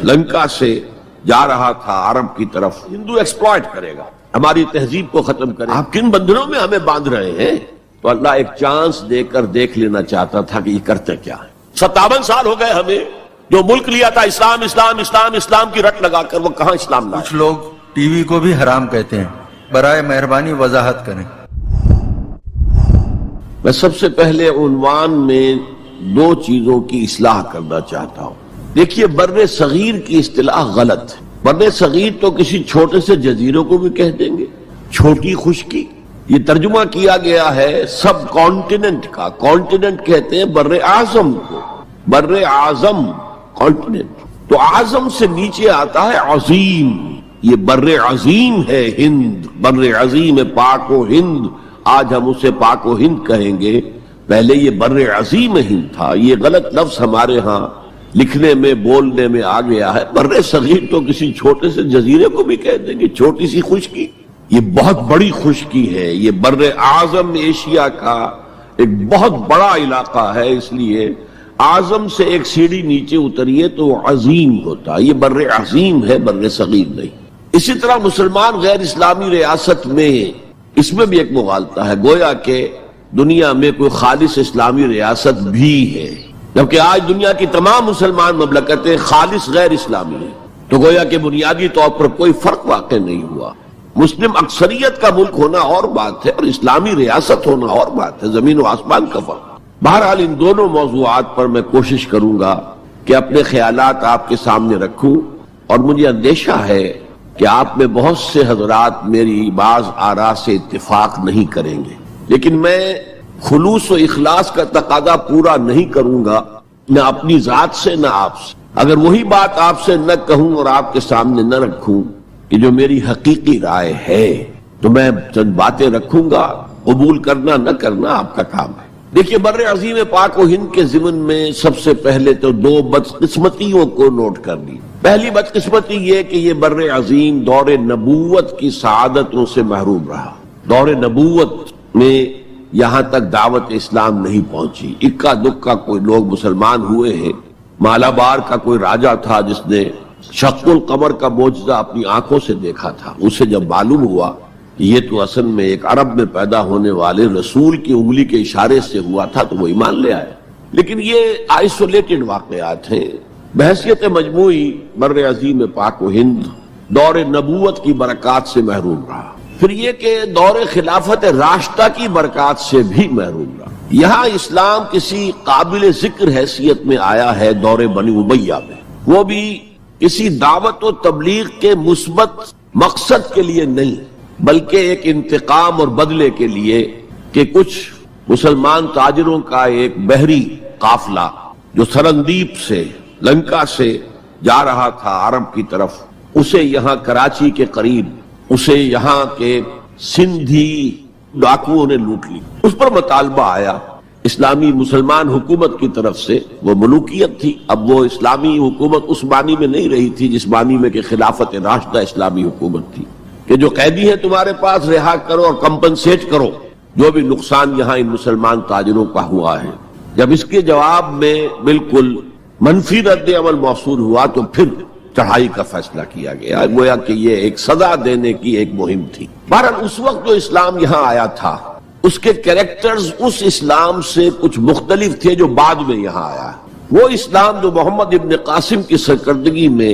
لنکا سے جا رہا تھا عرب کی طرف. ہندو ایکسپلائٹ کرے گا, ہماری تہذیب کو ختم کرے گا. آپ کن بندھنوں میں ہمیں باندھ رہے ہیں؟ تو اللہ ایک چانس دے کر دیکھ لینا چاہتا تھا کہ یہ کرتے کیا ہے. 57 سال ہو گئے ہمیں, جو ملک لیا تھا اسلام اسلام اسلام اسلام کی رٹ لگا کر, وہ کہاں اسلام لایا. کچھ لوگ ٹی وی کو بھی حرام کہتے ہیں, برائے مہربانی وضاحت کریں. میں سب سے پہلے عنوان میں دو چیزوں کی اصلاح کرنا چاہتا ہوں. دیکھیے, بر صغیر کی اصطلاح غلط ہے. بر صغیر تو کسی چھوٹے سے جزیروں کو بھی کہہ دیں گے, چھوٹی خشکی. یہ ترجمہ کیا گیا ہے سب کانٹیننٹ کا. کانٹیننٹ کہتے ہیں بر اعظم کو, بر اعظم کانٹیننٹ. تو اعظم سے نیچے آتا ہے عظیم. یہ بر عظیم ہے ہند, بر عظیم پاک و ہند. آج ہم اسے پاک و ہند کہیں گے, پہلے یہ بر عظیم ہند تھا. یہ غلط لفظ ہمارے ہاں لکھنے میں بولنے میں آ گیا ہے. بر صغیر تو کسی چھوٹے سے جزیرے کو بھی کہہ دیں گے, چھوٹی سی خشکی. یہ بہت بڑی خشکی ہے. یہ بر اعظم ایشیا کا ایک بہت بڑا علاقہ ہے, اس لیے اعظم سے ایک سیڑھی نیچے اتریے تو عظیم ہوتا. یہ بر عظیم ہے, بر صغیر نہیں. اسی طرح مسلمان غیر اسلامی ریاست میں, اس میں بھی ایک مغالطہ ہے, گویا کہ دنیا میں کوئی خالص اسلامی ریاست بھی ہے, جبکہ آج دنیا کی تمام مسلمان مملکتیں خالص غیر اسلامی ہیں. تو گویا کہ بنیادی طور پر کوئی فرق واقع نہیں ہوا. مسلم اکثریت کا ملک ہونا اور بات ہے, اور اسلامی ریاست ہونا اور بات ہے. زمین و آسمان کا فرق. بہرحال ان دونوں موضوعات پر میں کوشش کروں گا کہ اپنے خیالات آپ کے سامنے رکھوں, اور مجھے اندیشہ ہے کہ آپ میں بہت سے حضرات میری بعض آراء سے اتفاق نہیں کریں گے, لیکن میں خلوص و اخلاص کا تقاضا پورا نہیں کروں گا, نہ اپنی ذات سے نہ آپ سے. اگر وہی بات آپ سے نہ کہوں اور آپ کے سامنے نہ رکھوں کہ جو میری حقیقی رائے ہے, تو میں چند باتیں رکھوں گا, قبول کرنا نہ کرنا آپ کا کام ہے. دیکھیے, بر عظیم پاک و ہند کے ضمن میں سب سے پہلے تو دو بدقسمتیوں کو نوٹ کر لی. پہلی بدقسمتی یہ کہ یہ بر عظیم دور نبوت کی سعادتوں سے محروم رہا. دور نبوت میں یہاں تک دعوت اسلام نہیں پہنچی. اکا دکا کوئی لوگ مسلمان ہوئے ہیں. مالابار کا کوئی راجہ تھا جس نے شق القمر کا معجزہ اپنی آنکھوں سے دیکھا تھا. اسے جب معلوم ہوا کہ یہ تو اصل میں ایک عرب میں پیدا ہونے والے رسول کی انگلی کے اشارے سے ہوا تھا, تو وہ ایمان لے آئے. لیکن یہ آئسولیٹڈ واقعات ہیں. بحیثیت مجموعی بر عظیم پاک و ہند دور نبوت کی برکات سے محروم رہا. پھر یہ کہ دور خلافت راشدہ کی برکات سے بھی محروم رہا. یہاں اسلام کسی قابل ذکر حیثیت میں آیا ہے دور بنی امیہ میں, وہ بھی کسی دعوت و تبلیغ کے مثبت مقصد کے لیے نہیں, بلکہ ایک انتقام اور بدلے کے لیے کہ کچھ مسلمان تاجروں کا ایک بحری قافلہ جو سرندیپ سے لنکا سے جا رہا تھا عرب کی طرف, اسے یہاں کراچی کے قریب اسے یہاں کے سندھی ڈاکوؤں نے لوٹ لی. اس پر مطالبہ آیا اسلامی مسلمان حکومت کی طرف سے. وہ ملوکیت تھی, اب وہ اسلامی حکومت اس معنی میں نہیں رہی تھی جس معنی میں کہ خلافت راشدہ اسلامی حکومت تھی, کہ جو قیدی ہے تمہارے پاس رہا کرو اور کمپنسیٹ کرو جو بھی نقصان یہاں ان مسلمان تاجروں کا ہوا ہے. جب اس کے جواب میں بالکل منفی رد عمل موصول ہوا تو پھر چڑھائی کا فیصلہ کیا گیا. گویا کہ یہ ایک سزا دینے کی ایک مہم تھی. بہرحال اس وقت جو اسلام یہاں آیا تھا اس کے کریکٹرز اس اسلام سے کچھ مختلف تھے جو بعد میں یہاں آیا. وہ اسلام جو محمد ابن قاسم کی سرکردگی میں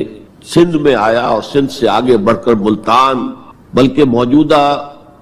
سندھ میں آیا اور سندھ سے آگے بڑھ کر ملتان بلکہ موجودہ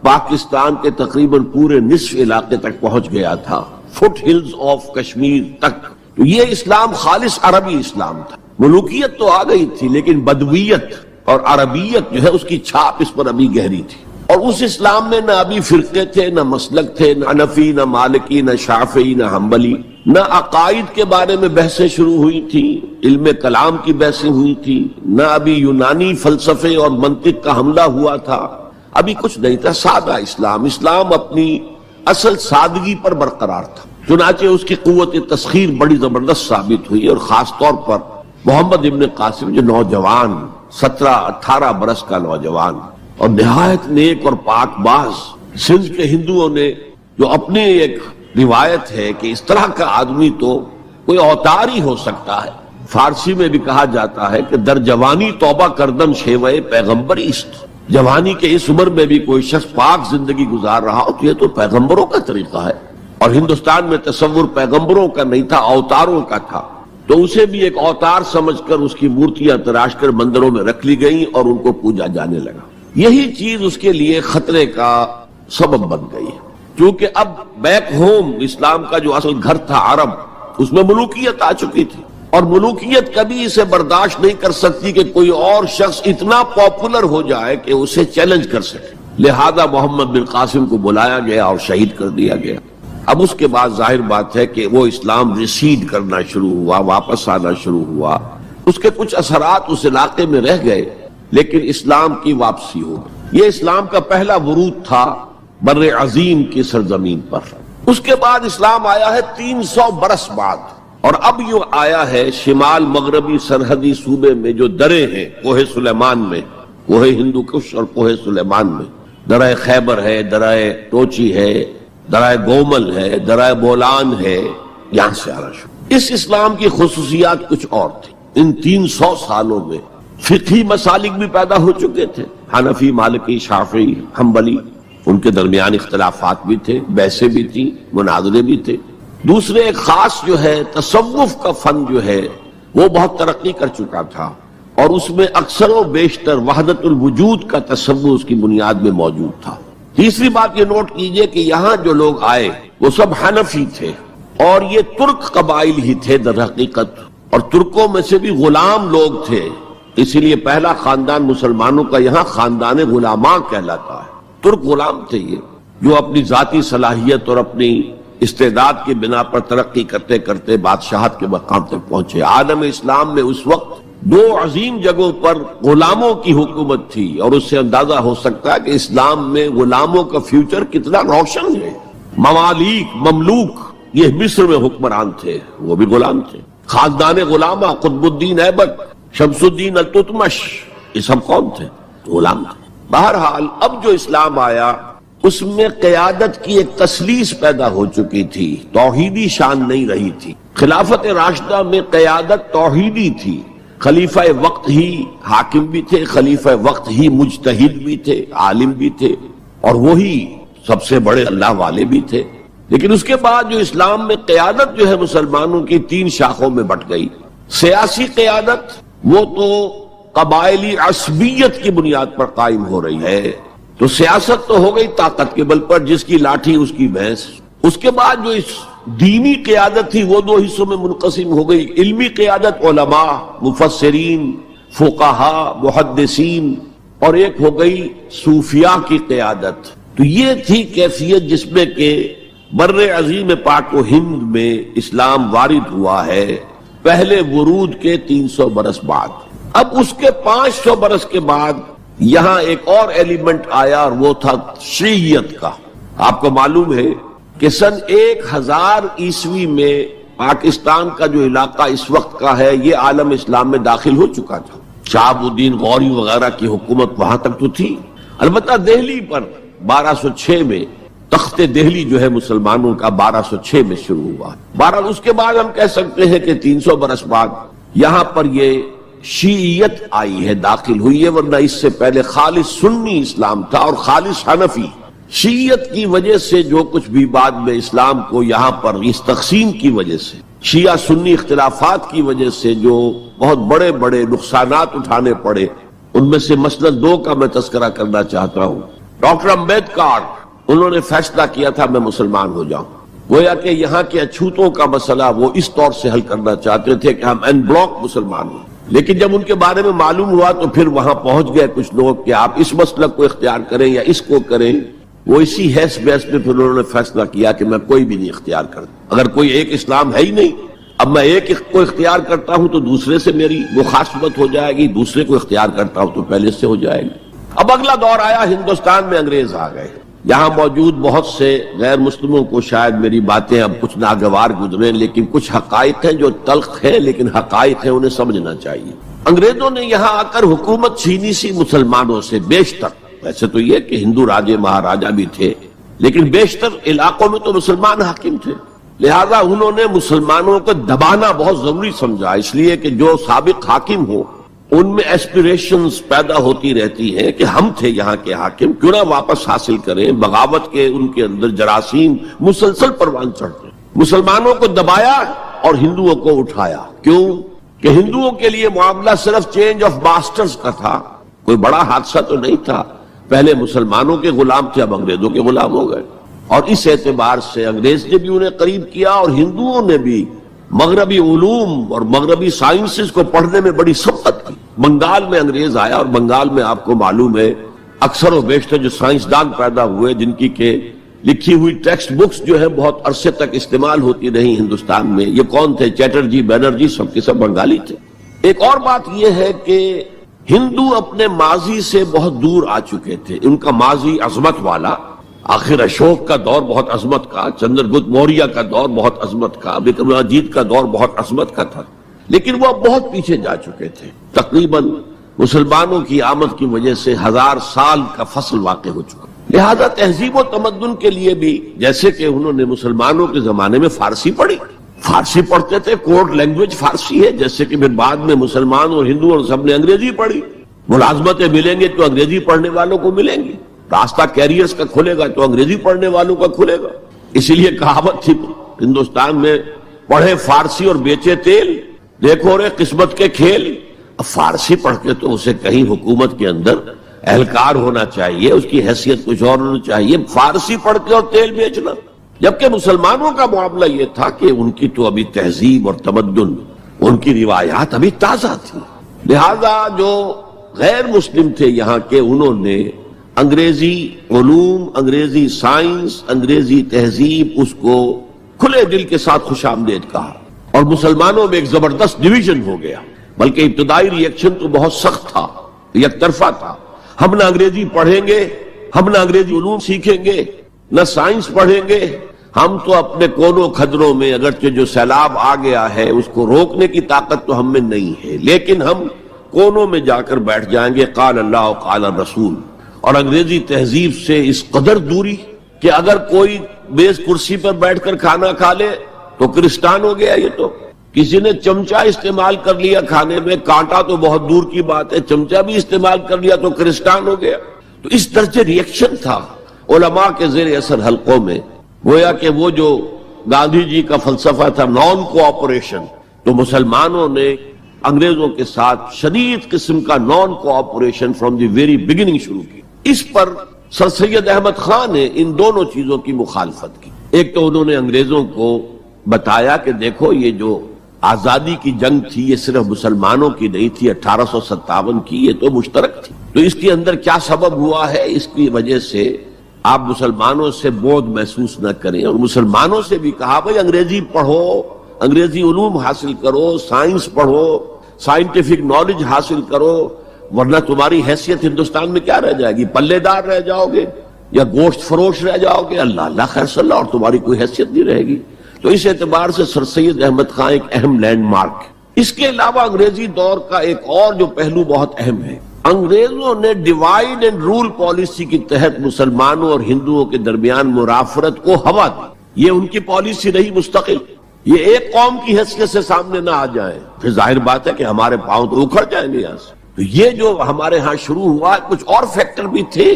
پاکستان کے تقریباً پورے نصف علاقے تک پہنچ گیا تھا, فٹ ہلز آف کشمیر تک. تو یہ اسلام خالص عربی اسلام تھا. ملوکیت تو آ گئی تھی لیکن بدویت اور عربیت جو ہے اس کی چھاپ اس پر ابھی گہری تھی. اور اس اسلام میں نہ ابھی فرقے تھے, نہ مسلک تھے, نہ حنفی, نہ مالکی, نہ شافعی, نہ حنبلی, نہ عقائد کے بارے میں بحثیں شروع ہوئی تھی, علم کلام کی بحثیں ہوئی تھی, نہ ابھی یونانی فلسفے اور منطق کا حملہ ہوا تھا. ابھی کچھ نہیں تھا. سادہ اسلام. اسلام اپنی اصل سادگی پر برقرار تھا. چنانچہ اس کی قوت تسخیر بڑی زبردست ثابت ہوئی, اور خاص طور پر محمد ابن قاسم جو نوجوان 17-18 برس کا نوجوان اور نہایت نیک اور پاک باز, سندھ کے ہندوؤں نے جو اپنی ایک روایت ہے کہ اس طرح کا آدمی تو کوئی اوتار ہی ہو سکتا ہے, فارسی میں بھی کہا جاتا ہے کہ در جوانی توبہ کردن شیوے پیغمبر است، جوانی کے اس عمر میں بھی کوئی شخص پاک زندگی گزار رہا ہو تو یہ تو پیغمبروں کا طریقہ ہے، اور ہندوستان میں تصور پیغمبروں کا نہیں تھا، اوتاروں کا تھا، تو اسے بھی ایک اوتار سمجھ کر اس کی مورتیاں تراش کر مندروں میں رکھ لی گئیں اور ان کو پوجا جانے لگا۔ یہی چیز اس کے لیے خطرے کا سبب بن گئی ہے، کیونکہ اب بیک ہوم اسلام کا جو اصل گھر تھا عرب، اس میں ملوکیت آ چکی تھی، اور ملوکیت کبھی اسے برداشت نہیں کر سکتی کہ کوئی اور شخص اتنا پاپولر ہو جائے کہ اسے چیلنج کر سکے، لہذا محمد بن قاسم کو بلایا گیا اور شہید کر دیا گیا۔ اب اس کے بعد ظاہر بات ہے کہ وہ اسلام ریسیڈ کرنا شروع ہوا، واپس آنا شروع ہوا، اس کے کچھ اثرات اس علاقے میں رہ گئے، لیکن اسلام کی واپسی ہو گئی۔ یہ اسلام کا پہلا ورود تھا بر عظیم کی سرزمین پر۔ اس کے بعد اسلام آیا ہے 300 برس بعد، اور اب یوں آیا ہے شمال مغربی سرحدی صوبے میں جو درے ہیں، کوہ سلیمان میں، کوہ ہندو کش اور کوہ سلیمان میں، درہ خیبر ہے، درہ ٹوچی ہے، درائے گومل ہے، درائے بولان ہے، یہاں سے آنا شروع۔ اس اسلام کی خصوصیات کچھ اور تھی۔ ان 300 سالوں میں فقہی مسالک بھی پیدا ہو چکے تھے، حنفی، مالکی، شافعی، حنبلی، ان کے درمیان اختلافات بھی تھے، بحثیں بھی تھیں، مناظرے بھی تھے۔ دوسرے ایک خاص جو ہے تصوف کا فن جو ہے وہ بہت ترقی کر چکا تھا، اور اس میں اکثر و بیشتر وحدت الوجود کا تصور اس کی بنیاد میں موجود تھا۔ تیسری بات یہ نوٹ کیجئے کہ یہاں جو لوگ آئے وہ سب حنفی تھے، اور یہ ترک قبائل ہی تھے در حقیقت، اور ترکوں میں سے بھی غلام لوگ تھے، اسی لیے پہلا خاندان مسلمانوں کا یہاں خاندان غلاماں کہلاتا ہے۔ ترک غلام تھے یہ، جو اپنی ذاتی صلاحیت اور اپنی استعداد کی بنا پر ترقی کرتے کرتے بادشاہت کے مقام تک پہنچے۔ عالم اسلام میں اس وقت 2 عظیم جگہوں پر غلاموں کی حکومت تھی، اور اس سے اندازہ ہو سکتا ہے کہ اسلام میں غلاموں کا فیوچر کتنا روشن ہے۔ ممالک، مملوک، یہ مصر میں حکمران تھے، وہ بھی غلام تھے۔ خاندان غلامہ، قطب الدین ایبک، شمس الدین التتمش، یہ سب کون تھے؟ غلام تھے۔ بہرحال اب جو اسلام آیا اس میں قیادت کی ایک تسلیس پیدا ہو چکی تھی، توحیدی شان نہیں رہی تھی۔ خلافت راشدہ میں قیادت توحیدی تھی، خلیفہ وقت ہی حاکم بھی تھے، خلیفہ وقت ہی مجتہد بھی تھے، عالم بھی تھے، اور وہی سب سے بڑے اللہ والے بھی تھے۔ لیکن اس کے بعد جو اسلام میں قیادت جو ہے مسلمانوں کی 3 شاخوں میں بٹ گئی۔ سیاسی قیادت وہ تو قبائلی عصبیت کی بنیاد پر قائم ہو رہی ہے، تو سیاست تو ہو گئی طاقت کے بل پر، جس کی لاٹھی اس کی بھینس۔ اس کے بعد جو اس دینی قیادت تھی وہ 2 حصوں میں منقسم ہو گئی، علمی قیادت، علماء، مفسرین، فقہا، محدثین، اور ایک ہو گئی صوفیاء کی قیادت۔ تو یہ تھی کیفیت جس میں کہ بر عظیم پاک و ہند میں اسلام وارد ہوا ہے پہلے ورود کے 300 برس بعد۔ اب اس کے 500 برس کے بعد یہاں ایک اور ایلیمنٹ آیا، اور وہ تھا شیعیت کا۔ آپ کو معلوم ہے کہ سن 1000 عیسوی میں پاکستان کا جو علاقہ اس وقت کا ہے یہ عالم اسلام میں داخل ہو چکا تھا۔ شہاب الدین غوری وغیرہ کی حکومت وہاں تک تو تھی، البتہ دہلی پر 1206 میں تخت دہلی جو ہے مسلمانوں کا 1206 میں شروع ہوا۔ بہرحال اس کے بعد ہم کہہ سکتے ہیں کہ 300 برس بعد یہاں پر یہ شیعیت آئی ہے، داخل ہوئی ہے، ورنہ اس سے پہلے خالص سنی اسلام تھا اور خالص حنفی۔ شیعیت کی وجہ سے جو کچھ بھی بعد میں اسلام کو یہاں پر اس تقسیم کی وجہ سے، شیعہ سنی اختلافات کی وجہ سے جو بہت بڑے بڑے نقصانات اٹھانے پڑے، ان میں سے مثلاً 2 کا میں تذکرہ کرنا چاہتا ہوں۔ ڈاکٹر امبیڈکر، انہوں نے فیصلہ کیا تھا میں مسلمان ہو جاؤں، گویا کہ یہاں کے اچھوتوں کا مسئلہ وہ اس طور سے حل کرنا چاہتے تھے کہ ہم این بلاک مسلمان ہوں، لیکن جب ان کے بارے میں معلوم ہوا تو پھر وہاں پہنچ گئے کچھ لوگ کہ آپ اس مسلک کو اختیار کریں یا اس کو کریں۔ وہ اسی حیث بحث میں پھر انہوں نے فیصلہ کیا کہ میں کوئی بھی نہیں اختیار کرتا، اگر کوئی ایک اسلام ہے ہی نہیں، اب میں ایک کو اختیار کرتا ہوں تو دوسرے سے میری مخاصمت ہو جائے گی، دوسرے کو اختیار کرتا ہوں تو پہلے سے ہو جائے گی۔ اب اگلا دور آیا، ہندوستان میں انگریز آ گئے۔ یہاں موجود بہت سے غیر مسلموں کو شاید میری باتیں اب کچھ ناگوار گزریں، لیکن کچھ حقائق ہیں جو تلخ ہیں لیکن حقائق ہیں، انہیں سمجھنا چاہیے۔ انگریزوں نے یہاں آ کر حکومت چھینی سی مسلمانوں سے بیشتر، ویسے تو یہ کہ ہندو راجے مہاراجا بھی تھے، لیکن بیشتر علاقوں میں تو مسلمان حاکم تھے۔ لہذا انہوں نے مسلمانوں کو دبانا بہت ضروری سمجھا، اس لیے کہ جو سابق حاکم ہو ان میں ایسپیریشنز پیدا ہوتی رہتی ہیں کہ ہم تھے یہاں کے حاکم، کیوں نہ واپس حاصل کریں۔ بغاوت کے ان کے اندر جراثیم مسلسل پروان چڑھتے، مسلمانوں کو دبایا اور ہندوؤں کو اٹھایا۔ کیوں کہ ہندوؤں کے لیے معاملہ صرف چینج آف ماسٹرز کا تھا، کوئی بڑا حادثہ تو نہیں تھا۔ پہلے مسلمانوں کے غلام تھے، اب انگریزوں کے غلام ہو گئے، اور اس اعتبار سے انگریز نے بھی انہیں قریب کیا اور ہندوؤں نے بھی مغربی علوم اور مغربی سائنسز کو پڑھنے میں بڑی سبقت کی۔ بنگال میں انگریز آیا، اور بنگال میں آپ کو معلوم ہے اکثر و بیشتر جو سائنسدان پیدا ہوئے جن کی کہ لکھی ہوئی ٹیکسٹ بکس جو ہے بہت عرصے تک استعمال ہوتی رہی ہندوستان میں، یہ کون تھے؟ چیٹرجی، بینرجی، سب کے سب بنگالی تھے۔ ایک اور بات یہ ہے کہ ہندو اپنے ماضی سے بہت دور آ چکے تھے، ان کا ماضی عظمت والا، آخر اشوک کا دور بہت عظمت کا، چندر گپت موریہ کا دور بہت عظمت کا، وکرماجیت کا دور بہت عظمت کا تھا، لیکن وہ بہت پیچھے جا چکے تھے۔ تقریباً مسلمانوں کی آمد کی وجہ سے 1000 سال کا فصل واقع ہو چکا۔ لہذا تہذیب و تمدن کے لیے بھی، جیسے کہ انہوں نے مسلمانوں کے زمانے میں فارسی پڑھی، فارسی پڑھتے تھے، کوڈ لینگویج فارسی ہے، جیسے کہ پھر بعد میں مسلمان اور ہندو اور سب نے انگریزی پڑھی۔ ملازمتیں ملیں گے تو انگریزی پڑھنے والوں کو ملیں گی، راستہ کیریئرز کا کھلے گا تو انگریزی پڑھنے والوں کا کھلے گا۔ اسی لیے کہاوت تھی ہندوستان میں، پڑھے فارسی اور بیچے تیل، دیکھو رے قسمت کے کھیل۔ اب فارسی پڑھ کے تو اسے کہیں حکومت کے اندر اہلکار ہونا چاہیے، اس کی حیثیت کچھ اور ہونا چاہیے، فارسی پڑھ کے اور تیل بیچنا۔ جبکہ مسلمانوں کا معاملہ یہ تھا کہ ان کی تو ابھی تہذیب اور تمدن، ان کی روایات ابھی تازہ تھی، لہذا جو غیر مسلم تھے یہاں کے، انہوں نے انگریزی علوم، انگریزی سائنس، انگریزی تہذیب، اس کو کھلے دل کے ساتھ خوش آمدید کہا، اور مسلمانوں میں ایک زبردست ڈویژن ہو گیا۔ بلکہ ابتدائی ری ایکشن تو بہت سخت تھا، یک طرفہ تھا۔ ہم نہ انگریزی پڑھیں گے، ہم نہ انگریزی علوم سیکھیں گے، نہ سائنس پڑھیں گے، ہم تو اپنے کونوں کھدروں میں، اگرچہ جو سیلاب آ گیا ہے اس کو روکنے کی طاقت تو ہم میں نہیں ہے، لیکن ہم کونوں میں جا کر بیٹھ جائیں گے، قال اللہ و قال الرسول۔ اور انگریزی تہذیب سے اس قدر دوری کہ اگر کوئی میز کرسی پر بیٹھ کر کھانا کھا لے تو کرسٹان ہو گیا۔ یہ تو کسی نے چمچہ استعمال کر لیا کھانے میں، کانٹا تو بہت دور کی بات ہے، چمچہ بھی استعمال کر لیا تو کرسٹان ہو گیا۔ تو اس درجے ری ایکشن تھا علماء کے زیر اثر حلقوں میں۔ گویا کہ وہ جو گاندھی جی کا فلسفہ تھا نان کوآپریشن، تو مسلمانوں نے انگریزوں کے ساتھ شدید قسم کا naan cooperation from the very beginning شروع کی۔ اس پر سر سید احمد خان نے ان دونوں چیزوں کی مخالفت کی۔ ایک تو انہوں نے انگریزوں کو بتایا کہ دیکھو یہ جو آزادی کی جنگ تھی یہ صرف مسلمانوں کی نہیں تھی، 1857 کی، یہ تو مشترک تھی، تو اس کے اندر کیا سبب ہوا ہے، اس کی وجہ سے آپ مسلمانوں سے بودھ محسوس نہ کریں۔ اور مسلمانوں سے بھی کہا بھائی انگریزی پڑھو، انگریزی علوم حاصل کرو، سائنس پڑھو، سائنٹیفک نالج حاصل کرو، ورنہ تمہاری حیثیت ہندوستان میں کیا رہ جائے گی؟ پلے دار رہ جاؤ گے یا گوشت فروش رہ جاؤ گے، اللہ اللہ خیر صلی اللہ، اور تمہاری کوئی حیثیت نہیں رہے گی۔ تو اس اعتبار سے سر سید احمد خان ایک اہم لینڈ مارک۔ اس کے علاوہ انگریزی دور کا ایک اور جو پہلو بہت اہم ہے، انگریزوں نے ڈیوائڈ اینڈ رول پالیسی کے تحت مسلمانوں اور ہندوؤں کے درمیان مرافرت کو ہوا دی۔ یہ ان کی پالیسی رہی مستقل، یہ ایک قوم کی حیثیت سے سامنے نہ آ جائیں، پھر ظاہر بات ہے کہ ہمارے پاؤں تو اکھڑ جائیں گے یہاں سے۔ تو یہ جو ہمارے ہاں شروع ہوا، کچھ اور فیکٹر بھی تھے۔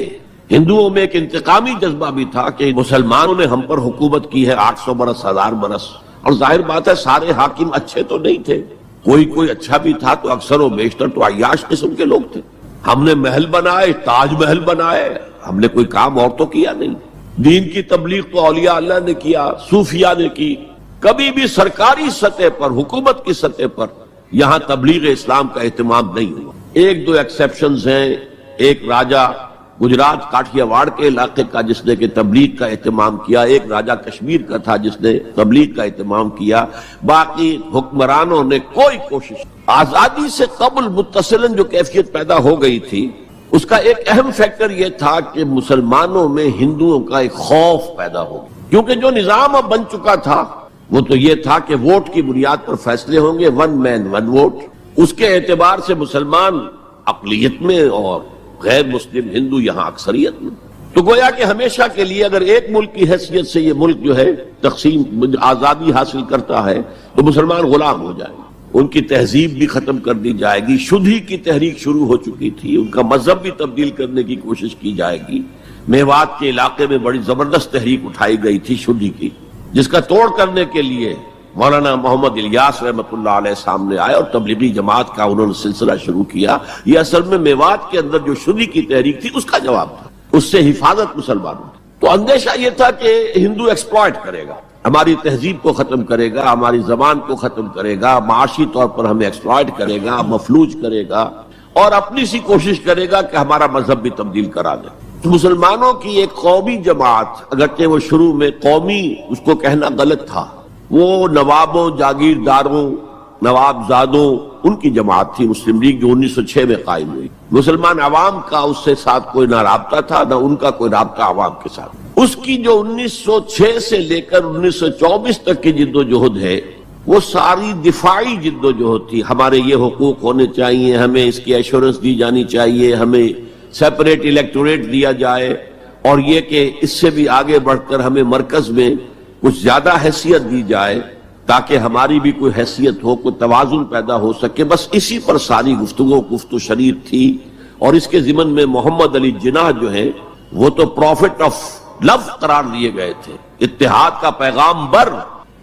ہندوؤں میں ایک انتقامی جذبہ بھی تھا کہ مسلمانوں نے ہم پر حکومت کی ہے 800 برس، 1000 برس، اور ظاہر بات ہے سارے حاکم اچھے تو نہیں تھے، کوئی اچھا بھی تھا، تو اکثر و بیشتر تو عیاش قسم کے لوگ تھے۔ ہم نے محل بنائے، تاج محل بنائے، ہم نے کوئی کام اور تو کیا نہیں۔ دین کی تبلیغ تو اولیاء اللہ نے کیا، صوفیاء نے کی، کبھی بھی سرکاری سطح پر، حکومت کی سطح پر یہاں تبلیغ اسلام کا اہتمام نہیں ہوا۔ ایک دو ایکسیپشنز ہیں، ایک راجہ گجرات کاٹھیا واڑ کے علاقے کا جس نے کہ تبلیغ کا اہتمام کیا، ایک راجہ کشمیر کا تھا جس نے تبلیغ کا اہتمام کیا، باقی حکمرانوں نے کوئی کوشش۔ آزادی سے قبل متصلاً جو کیفیت پیدا ہو گئی تھی، اس کا ایک اہم فیکٹر یہ تھا کہ مسلمانوں میں ہندوؤں کا ایک خوف پیدا ہو گیا، کیونکہ جو نظام اب بن چکا تھا وہ تو یہ تھا کہ ووٹ کی بنیاد پر فیصلے ہوں گے، ون مین ون ووٹ۔ اس کے اعتبار سے مسلمان اقلیت میں اور غیر مسلم ہندو یہاں اکثریت میں۔ تو گویا کہ ہمیشہ کے لیے اگر ایک ملک کی حیثیت سے یہ ملک جو ہے تقسیم آزادی حاصل کرتا ہے تو مسلمان غلام ہو جائیں گے، ان کی تہذیب بھی ختم کر دی جائے گی، شدھی کی تحریک شروع ہو چکی تھی، ان کا مذہب بھی تبدیل کرنے کی کوشش کی جائے گی۔ میوات کے علاقے میں بڑی زبردست تحریک اٹھائی گئی تھی شدھی کی، جس کا توڑ کرنے کے لیے مولانا محمد الیاس رحمۃ اللہ علیہ سامنے آئے اور تبلیغی جماعت کا انہوں نے سلسلہ شروع کیا۔ یہ اصل میں میوات کے اندر جو شدھی کی تحریک تھی اس کا جواب تھا، اس سے حفاظت مسلمانوں کی۔ تو اندیشہ یہ تھا کہ ہندو ایکسپلائٹ کرے گا، ہماری تہذیب کو ختم کرے گا، ہماری زبان کو ختم کرے گا، معاشی طور پر ہمیں ایکسپلائٹ کرے گا، مفلوج کرے گا، اور اپنی سی کوشش کرے گا کہ ہمارا مذہب بھی تبدیل کرا دے۔ تو مسلمانوں کی ایک قومی جماعت، اگرچہ وہ شروع میں قومی اس کو کہنا غلط تھا، وہ نوابوں، جاگیرداروں، نواب زادوں ان کی جماعت تھی مسلم لیگ، جو 1906 میں قائم ہوئی۔ مسلمان عوام کا اس سے ساتھ کوئی نہ رابطہ تھا، نہ ان کا کوئی رابطہ عوام کے ساتھ۔ اس کی جو 1906 سے لے کر 1924 تک کی جد و جہد ہے، وہ ساری دفاعی جد و جہد تھی۔ ہمارے یہ حقوق ہونے چاہیے، ہمیں اس کی ایشورنس دی جانی چاہیے، ہمیں سیپریٹ الیکٹوریٹ دیا جائے، اور یہ کہ اس سے بھی آگے بڑھ کر ہمیں مرکز میں کچھ زیادہ حیثیت دی جائے تاکہ ہماری بھی کوئی حیثیت ہو، کوئی توازن پیدا ہو سکے۔ بس اسی پر ساری گفت و شریر تھی۔ اور اس کے ضمن میں محمد علی جناح جو ہیں وہ تو پروفٹ آف لو قرار دیے گئے تھے، اتحاد کا پیغام بر۔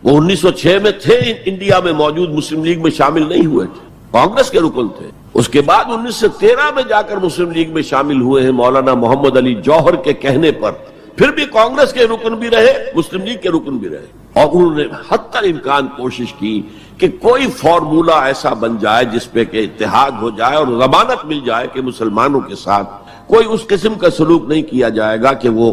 وہ 1906 میں تھے انڈیا میں موجود، مسلم لیگ میں شامل نہیں ہوئے تھے، کانگریس کے رکن تھے۔ اس کے بعد 1913 میں جا کر مسلم لیگ میں شامل ہوئے ہیں مولانا محمد علی جوہر کے کہنے پر، پھر بھی کانگریس کے رکن بھی رہے، مسلم لیگ کے رکن بھی رہے، اور انہوں نے حتی الامکان کوشش کی کہ کوئی فارمولا ایسا بن جائے جس پہ کہ اتحاد ہو جائے اور ضمانت مل جائے کہ مسلمانوں کے ساتھ کوئی اس قسم کا سلوک نہیں کیا جائے گا کہ وہ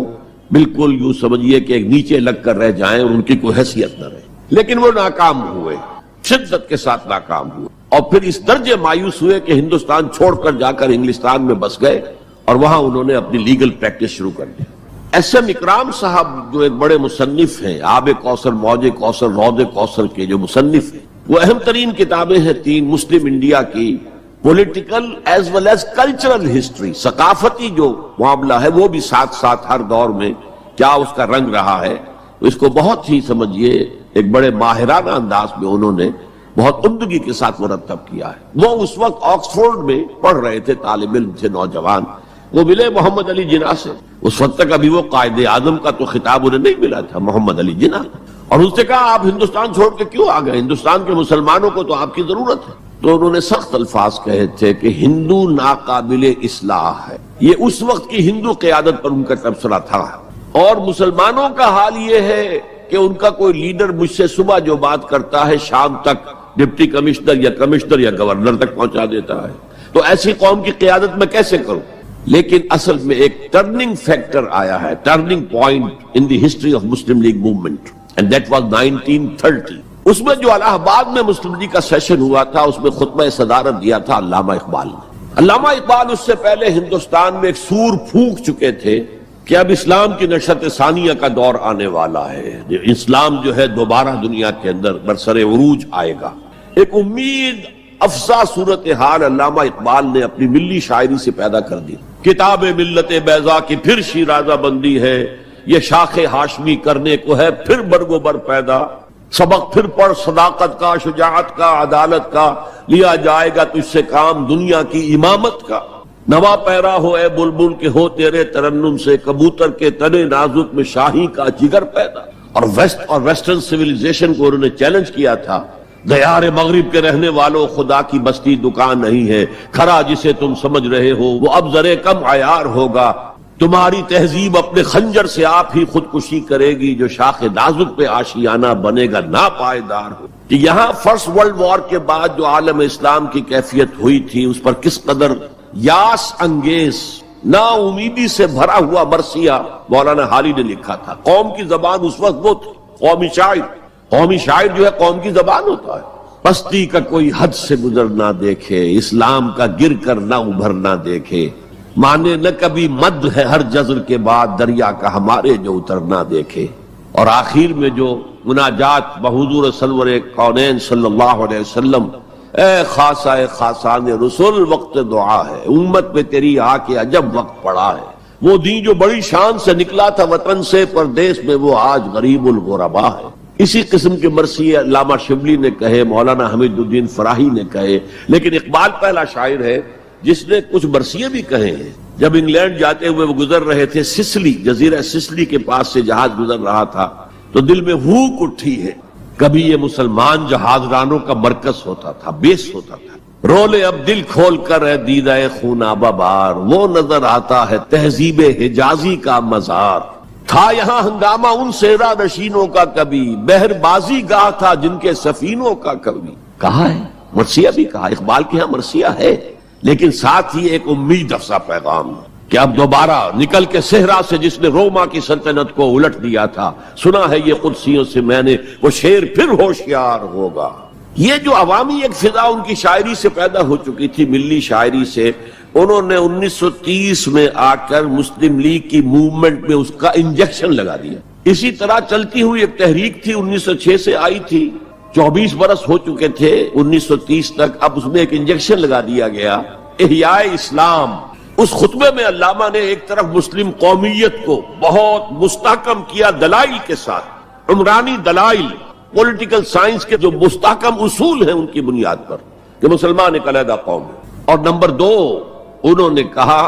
بالکل یوں سمجھیے کہ ایک نیچے لگ کر رہ جائیں اور ان کی کوئی حیثیت نہ رہے۔ لیکن وہ ناکام ہوئے، شدت کے ساتھ ناکام ہوئے، اور پھر اس درجے مایوس ہوئے کہ ہندوستان چھوڑ کر جا کر انگلستان میں بس گئے، اور وہاں انہوں نے اپنی لیگل پریکٹس شروع کر دی۔ ایس ایم اکرام صاحب جو ایک بڑے مصنف ہیں، آب کوثر، موج کوثر، رود کوثر کے جو مصنف ہیں، وہ اہم ترین کتابیں ہیں تین مسلم انڈیا کی، political as well as cultural history, ثقافتی جو معاملہ ہے وہ بھی ساتھ ساتھ ہر دور میں کیا اس کا رنگ رہا ہے، اس کو بہت ہی سمجھیے ایک بڑے ماہرانہ انداز میں انہوں نے بہت عمدگی کے ساتھ مرتب کیا ہے۔ وہ اس وقت آکسفورڈ میں پڑھ رہے تھے، طالب علم تھے، نوجوان، وہ ملے محمد علی جناح سے۔ اس وقت تک ابھی وہ قائد اعظم کا تو خطاب انہیں نہیں ملا تھا، محمد علی جناح، اور اس نے کہا آپ ہندوستان چھوڑ کے کیوں آ گئے، ہندوستان کے مسلمانوں کو تو آپ کی ضرورت ہے۔ تو انہوں نے سخت الفاظ کہے تھے کہ ہندو ناقابل اصلاح ہے۔ یہ اس وقت کی ہندو قیادت پر ان کا تبصرہ تھا، اور مسلمانوں کا حال یہ ہے کہ ان کا کوئی لیڈر مجھ سے صبح جو بات کرتا ہے شام تک ڈپٹی کمشنر یا گورنر تک پہنچا دیتا ہے، تو ایسی قوم کی قیادت میں کیسے کروں؟ لیکن اصل میں ایک ٹرننگ فیکٹر آیا ہے، turning point in the history of Muslim league movement, and that was 1930۔ اس میں جو الہ آباد میں مسلم لیگ کا سیشن ہوا تھا، اس میں خطبہ صدارت دیا تھا علامہ اقبال نے۔ علامہ اقبال اس سے پہلے ہندوستان میں ایک سور پھونک چکے تھے کہ اب اسلام کی نشأت ثانیہ کا دور آنے والا ہے، اسلام جو ہے دوبارہ دنیا کے اندر برسر عروج آئے گا۔ ایک امید افزا صورتحال علامہ اقبال نے اپنی ملی شاعری سے پیدا کر دی۔ کتاب ملت بیضا کی پھر شیرازہ بندی ہے، یہ شاخ ہاشمی کرنے کو ہے پھر برگو بر پیدا، سبق پھر پڑھ صداقت کا، شجاعت کا، عدالت کا، لیا جائے گا تجھ سے کام دنیا کی امامت کا۔ نوا پیرا ہو اے بلبل کے ہو تیرے ترنم سے، کبوتر کے تنے نازک میں شاہی کا جگر پیدا۔ اور ویسٹرن سویلائزیشن کو انہوں نے چیلنج کیا تھا، دیار مغرب کے رہنے والوں خدا کی بستی دکان نہیں ہے، کھرا جسے تم سمجھ رہے ہو وہ اب ذرے کم عیار ہوگا، تمہاری تہذیب اپنے خنجر سے آپ ہی خودکشی کرے گی، جو شاخ نازک پہ آشیانہ بنے گا ناپائیدار ہو۔ کہ یہاں فرسٹ ورلڈ وار کے بعد جو عالم اسلام کی کیفیت ہوئی تھی، اس پر کس قدر یاس انگیز، نا امیدی سے بھرا ہوا مرثیہ مولانا حالی نے لکھا تھا۔ قوم کی زبان اس وقت وہ تھی، قومی شاعر جو ہے قوم کی زبان ہوتا ہے۔ پستی کا کوئی حد سے گزر نہ دیکھے، اسلام کا گر کر نہ ابھر نہ دیکھے، مانے نہ کبھی مد ہے ہر جزر کے بعد دریا کا ہمارے جو اتر نہ دیکھے۔ اور آخر میں جو مناجات بحضور سرور کونین صلی اللہ علیہ وسلم، اے خاصہ خاصان رسول وقت دعا ہے، امت پہ تیری آ کے عجب وقت پڑا ہے، وہ دین جو بڑی شان سے نکلا تھا وطن سے پردیس میں، وہ آج غریب الغربا ہے۔ اسی قسم کے مرثیے علامہ شبلی نے کہے، مولانا حمید الدین فراہی نے کہے، لیکن اقبال پہلا شاعر ہے جس نے کچھ مرثیے بھی کہے ہیں۔ جب انگلینڈ جاتے ہوئے وہ گزر رہے تھے سسلی، جزیرہ سسلی کے پاس سے جہاز گزر رہا تھا، تو دل میں ہوک اٹھی ہے، کبھی یہ مسلمان جہاز رانوں کا مرکز ہوتا تھا، بیس ہوتا تھا۔ رولے اب دل کھول کر ہے دیدہ خونابہ بار، وہ نظر آتا ہے تہذیب حجازی کا مزار۔ تھا یہاں ہنگامہ ان صحرا نشینوں کا کبھی، بحر بازی گاہ تھا جن کے سفینوں کا کبھی۔ کہا ہے مرثیہ بھی کہا، اقبال کے ہاں مرثیہ ہے، لیکن ساتھ ہی ایک امید افزا پیغام کہ اب دوبارہ نکل کے صحرا سے جس نے روما کی سلطنت کو الٹ دیا تھا، سنا ہے یہ قدسیوں سے میں نے، وہ شیر پھر ہوشیار ہوگا۔ یہ جو عوامی ایک فضا ان کی شاعری سے پیدا ہو چکی تھی، ملی شاعری سے، انہوں نے 1930 میں آ کر مسلم لیگ کی موومنٹ میں اس کا انجیکشن لگا دیا۔ اسی طرح چلتی ہوئی ایک تحریک تھی، 1906 سے آئی تھی، 24 برس ہو چکے تھے 1930 تک، اب اس میں ایک انجیکشن لگا دیا گیا، احیاء اسلام۔ اس خطبے میں علامہ نے ایک طرف مسلم قومیت کو بہت مستحکم کیا دلائل کے ساتھ، عمرانی دلائل، پولیٹیکل سائنس کے جو مستحکم اصول ہیں ان کی بنیاد پر کہ مسلمان ایک علیحدہ قوم ہے۔ اور نمبر 2 انہوں نے کہا،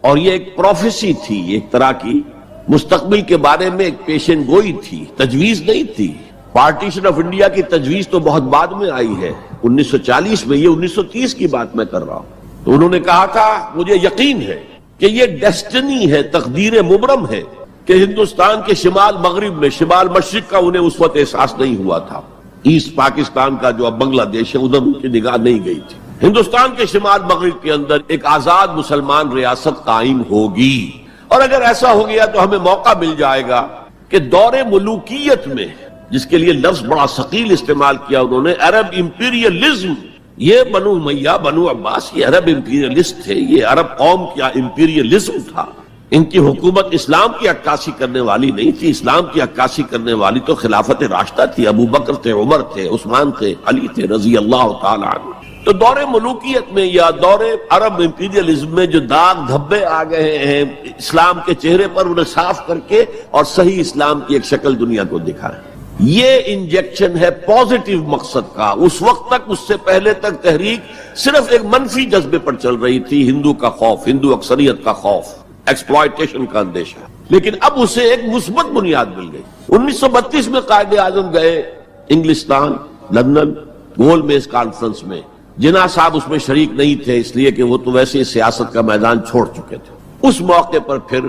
اور یہ ایک پروفیسی تھی، ایک طرح کی مستقبل کے بارے میں ایک پیشن گوئی تھی، تجویز نہیں تھی۔ پارٹیشن آف انڈیا کی تجویز تو بہت بعد میں آئی ہے، 1940 میں، یہ 1930 کی بات میں کر رہا ہوں۔ تو انہوں نے کہا تھا، مجھے یقین ہے کہ یہ ڈیسٹنی ہے، تقدیر مبرم ہے کہ ہندوستان کے شمال مغرب میں، شمال مشرق کا انہیں اس وقت احساس نہیں ہوا تھا، ایسٹ پاکستان کا جو اب بنگلہ دیش ہے ادھر ان کی نگاہ نہیں گئی تھی، ہندوستان کے شمال مغرب کے اندر ایک آزاد مسلمان ریاست قائم ہوگی، اور اگر ایسا ہو گیا تو ہمیں موقع مل جائے گا کہ دور ملوکیت میں، جس کے لیے لفظ بڑا ثقیل استعمال کیا انہوں نے، عرب امپیریلزم، یہ بنو امیہ، بنو عباس، یہ عرب امپیریلسٹ تھے، یہ عرب قوم کا امپیریلزم تھا، ان کی حکومت اسلام کی عکاسی کرنے والی نہیں تھی، اسلام کی عکاسی کرنے والی تو خلافت راشدہ تھی، ابو بکر تھے، عمر تھے، عثمان تھے، علی تھے رضی اللہ تعالی عنہ۔ تو دور ملوکیت میں یا دور عرب امپیریلزم میں جو داغ دھبے آ گئے ہیں اسلام کے چہرے پر، انہیں صاف کر کے اور صحیح اسلام کی ایک شکل دنیا کو دکھائیں، یہ انجیکشن ہے پازیٹیو مقصد کا۔ اس وقت تک، اس سے پہلے تک تحریک صرف ایک منفی جذبے پر چل رہی تھی، ہندو کا خوف، ہندو اکثریت کا خوف، ایکسپلائٹیشن کا اندیشہ، لیکن اب اسے ایک مثبت بنیاد مل گئی۔ 1932 میں قائد اعظم گئے انگلستان، لندن، گول میز کانفرنس میں، جناح صاحب اس میں شریک نہیں تھے اس لیے کہ وہ تو ویسے ہی سیاست کا میدان چھوڑ چکے تھے۔ اس موقع پر پھر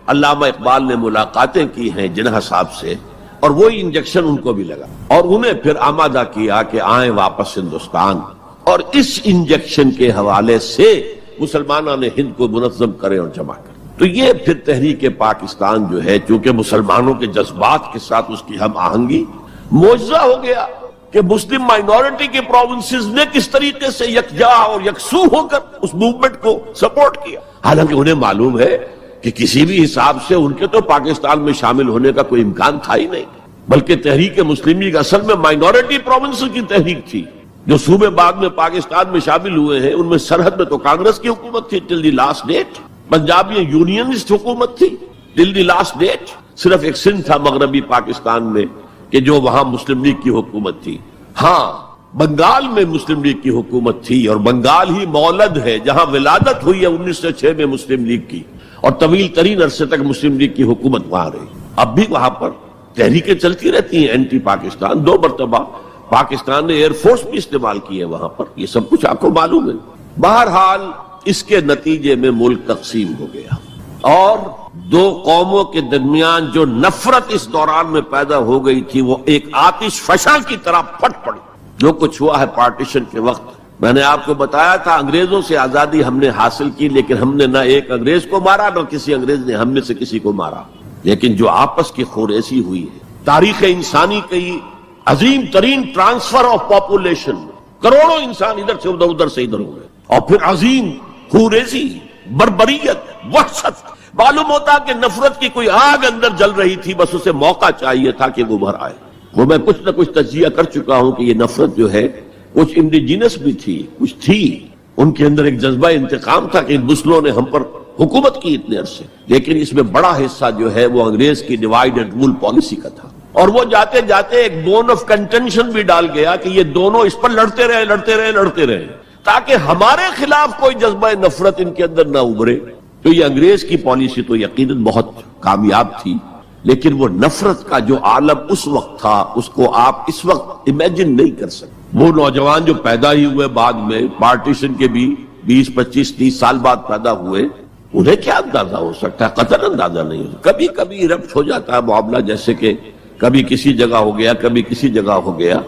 علامہ اقبال نے ملاقاتیں کی ہیں جناح صاحب سے، اور وہی انجیکشن ان کو بھی لگا، اور انہیں پھر آمادہ کیا کہ آئیں واپس ہندوستان، اور اس انجیکشن کے حوالے سے مسلمانوں نے ہند کو منظم کریں اور جمع کریں۔ تو یہ پھر تحریک پاکستان جو ہے، چونکہ مسلمانوں کے جذبات کے ساتھ اس کی ہم آہنگی، معجزہ ہو گیا کہ مسلم مائنورٹی کے پروونسز نے کس طریقے سے یکجا اور یکسو ہو کر اس موومنٹ کو سپورٹ کیا، حالانکہ انہیں معلوم ہے کہ کسی بھی حساب سے ان کے تو پاکستان میں شامل ہونے کا کوئی امکان تھا ہی نہیں، بلکہ تحریک مسلم لیگ اصل میں مائنورٹی پروونسز کی تحریک تھی۔ جو صوبے بعد میں پاکستان میں شامل ہوئے ہیں ان میں سرحد میں تو کانگریس کی حکومت تھی ٹل دی لاسٹ ڈیٹ، پنجاب میں یونینسٹ حکومت تھی ٹل دی لاسٹ ڈیٹ، صرف ایک سندھ تھا مغربی پاکستان میں کہ جو وہاں مسلم لیگ کی حکومت تھی۔ ہاں، بنگال میں مسلم لیگ کی حکومت تھی، اور بنگال ہی مولد ہے جہاں ولادت ہوئی ہے 1906 میں مسلم لیگ کی، اور طویل ترین عرصے تک مسلم لیگ کی حکومت وہاں رہی۔ اب بھی وہاں پر تحریکیں چلتی رہتی ہیں اینٹی پاکستان، 2 مرتبہ پاکستان نے ایئر فورس بھی استعمال کی ہے وہاں پر، یہ سب کچھ آپ کو معلوم ہے۔ بہرحال اس کے نتیجے میں ملک تقسیم ہو گیا، اور 2 قوموں کے درمیان جو نفرت اس دوران میں پیدا ہو گئی تھی وہ ایک آتش فشاں کی طرح پھٹ پڑی۔ جو کچھ ہوا ہے پارٹیشن کے وقت، میں نے آپ کو بتایا تھا انگریزوں سے آزادی ہم نے حاصل کی، لیکن ہم نے نہ ایک انگریز کو مارا نہ کسی انگریز نے ہم میں سے کسی کو مارا، لیکن جو آپس کی خوریزی ہوئی ہے، تاریخ انسانی کی عظیم ترین ٹرانسفر آف پاپولیشن، کروڑوں انسان ادھر سے ادھر، ادھر سے ادھر ہو گئے، اور پھر عظیم خوریزی، بربریت، وحشت، معلوم ہوتا کہ نفرت کی کوئی آگ اندر جل رہی تھی، بس اسے موقع چاہیے تھا کہ وہ ابھر آئے۔ وہ میں کچھ نہ کچھ تجزیہ کر چکا ہوں کہ یہ نفرت جو ہے کچھ انڈیجینس بھی تھی، کچھ تھی، ان کے اندر ایک جذبہ انتقام تھا کہ ان مسلموں نے ہم پر حکومت کی اتنے عرصے، لیکن اس میں بڑا حصہ جو ہے وہ انگریز کی ڈیوائڈ اینڈ رول پالیسی کا تھا، اور وہ جاتے جاتے ایک بون آف کنٹینشن بھی ڈال گیا کہ یہ دونوں اس پر لڑتے رہے تاکہ ہمارے خلاف کوئی جذبہ نفرت ان کے اندر نہ ابھرے۔ تو یہ انگریز کی پالیسی تو یقیناً بہت کامیاب تھی، لیکن وہ نفرت کا جو عالم اس وقت تھا اس کو آپ اس وقت امیجن نہیں کر سکتے۔ وہ نوجوان جو پیدا ہی ہوئے بعد میں پارٹیشن کے بھی 20 25 30 سال بعد پیدا ہوئے، انہیں کیا اندازہ ہو سکتا ہے؟ قطعاً اندازہ نہیں ہو سکتا۔ کبھی کبھی ربط ہو جاتا ہے معاملہ، جیسے کہ کبھی کسی جگہ ہو گیا، کبھی کسی جگہ ہو گیا،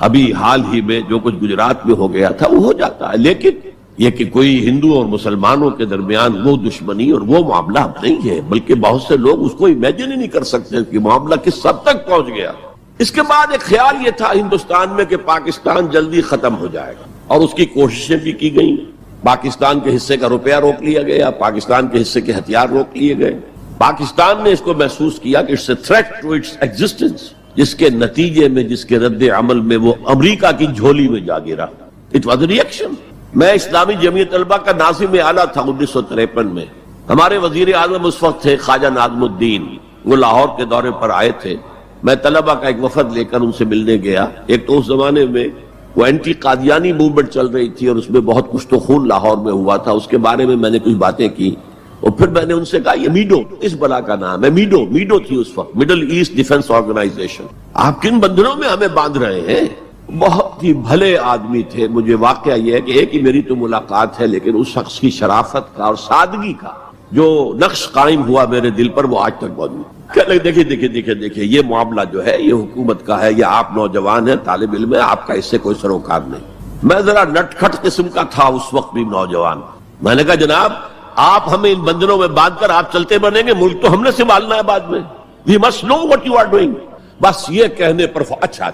ابھی حال ہی میں جو کچھ گجرات میں ہو گیا تھا وہ ہو جاتا ہے، لیکن یہ کہ کوئی ہندو اور مسلمانوں کے درمیان وہ دشمنی اور وہ معاملہ اب نہیں ہے، بلکہ بہت سے لوگ اس کو امیجن ہی نہیں کر سکتے کہ معاملہ کس حد تک پہنچ گیا۔ اس کے بعد ایک خیال یہ تھا ہندوستان میں کہ پاکستان جلدی ختم ہو جائے گا، اور اس کی کوششیں بھی کی گئیں۔ پاکستان کے حصے کا روپیہ روک لیا گیا، پاکستان کے حصے کے ہتھیار روک لیے گئے۔ پاکستان نے اس کو محسوس کیا کہ it's a threat to its existence, جس کے نتیجے میں، جس کے رد عمل میں وہ امریکہ کی جھولی میں جا گرا۔ It was a reaction. میں اسلامی جمعیت طلبہ کا ناظم اعلیٰ تھا 1953 میں، ہمارے وزیر اعظم اس وقت تھے خواجہ ناظم الدین، وہ لاہور کے دورے پر آئے تھے، میں طلبہ کا ایک وفد لے کر ان سے ملنے گیا۔ ایک تو اس زمانے میں وہ اینٹی قادیانی موومنٹ چل رہی تھی اور اس میں بہت کچھ تو خون لاہور میں ہوا تھا، اس کے بارے میں نے کچھ باتیں کی، اور پھر میں نے ان سے کہا یہ میڈو اس بلا کا نام ہے، میڈو تھی اس وقت، مڈل ایسٹ ڈیفنس آرگنائزیشن، آپ کن بندھنوں میں ہمیں باندھ رہے ہیں؟ بہت ہی بھلے آدمی تھے۔ مجھے واقعہ یہ ہے کہ ایک ہی میری تو ملاقات ہے، لیکن اس شخص کی شرافت کا اور سادگی کا جو نقش قائم ہوا میرے دل پر وہ آج تک موجود ہے۔ کہنے لگے دیکھیے یہ معاملہ جو ہے یہ حکومت کا ہے، یہ آپ نوجوان ہیں، طالب علم ہے، آپ کا اس سے کوئی سروکار نہیں۔ میں ذرا نٹ کھٹ قسم کا تھا اس وقت بھی نوجوان، میں نے کہا جناب آپ ہمیں ان بندھنوں میں باندھ کر آپ چلتے بنیں گے، ملک تو ہم نے سنبھالنا ہے بعد میں، we must know what you are doing. بس یہ کہنے پر اچھا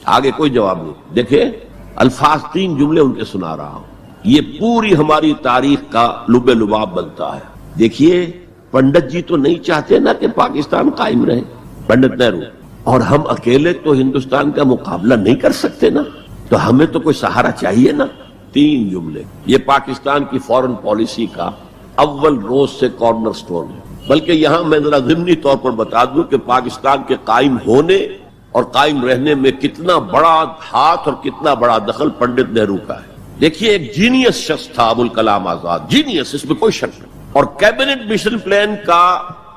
آگے کوئی جواب نہیں۔ دیکھیں الفاظ 3 جملے ان کے سنا رہا ہوں، یہ پوری ہماری تاریخ کا لب لباب بنتا ہے۔ دیکھیے پنڈت جی تو نہیں چاہتے نا کہ پاکستان قائم رہے، پنڈت نہرو، اور ہم اکیلے تو ہندوستان کا مقابلہ نہیں کر سکتے نا، تو ہمیں تو کوئی سہارا چاہیے نا۔ 3 جملے، یہ پاکستان کی فورن پالیسی کا اول روز سے کارنر سٹون ہے۔ بلکہ یہاں میں ذرا ضمنی طور پر بتا دوں کہ پاکستان کے قائم ہونے اور قائم رہنے میں کتنا بڑا ہاتھ اور کتنا بڑا دخل پنڈت نہرو کا ہے۔ دیکھیے ایک جینیس شخص تھا ابوالکلام آزاد، جینیس، اس میں کوئی شک نہیں، اور کیبنٹ مشن پلان کا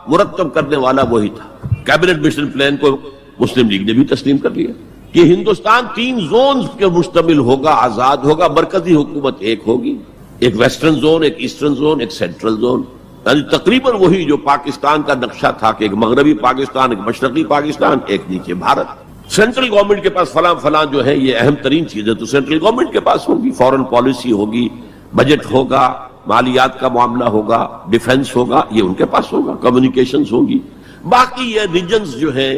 مرتب کرنے والا وہی تھا۔ کیبنٹ مشن پلان کو مسلم لیگ نے بھی تسلیم کر لیا کہ ہندوستان 3 زونز کے مشتمل ہوگا، آزاد ہوگا، مرکزی حکومت ایک ہوگی، ایک ویسٹرن زون، ایک ایسٹرن زون، ایک سینٹرل زون، یعنی تقریباً وہی جو پاکستان کا نقشہ تھا کہ ایک مغربی پاکستان، ایک مشرقی پاکستان، ایک نیچے بھارت۔ سینٹرل گورنمنٹ کے پاس فلاں جو ہے یہ اہم ترین چیزیں تو سینٹرل گورنمنٹ کے پاس ہوگی، فورن پالیسی ہوگی، بجٹ ہوگا، مالیات کا معاملہ ہوگا، ڈیفنس ہوگا، یہ ان کے پاس ہوگا، کمیونیکیشنز ہوگی۔ باقی یہ ریجنز جو ہیں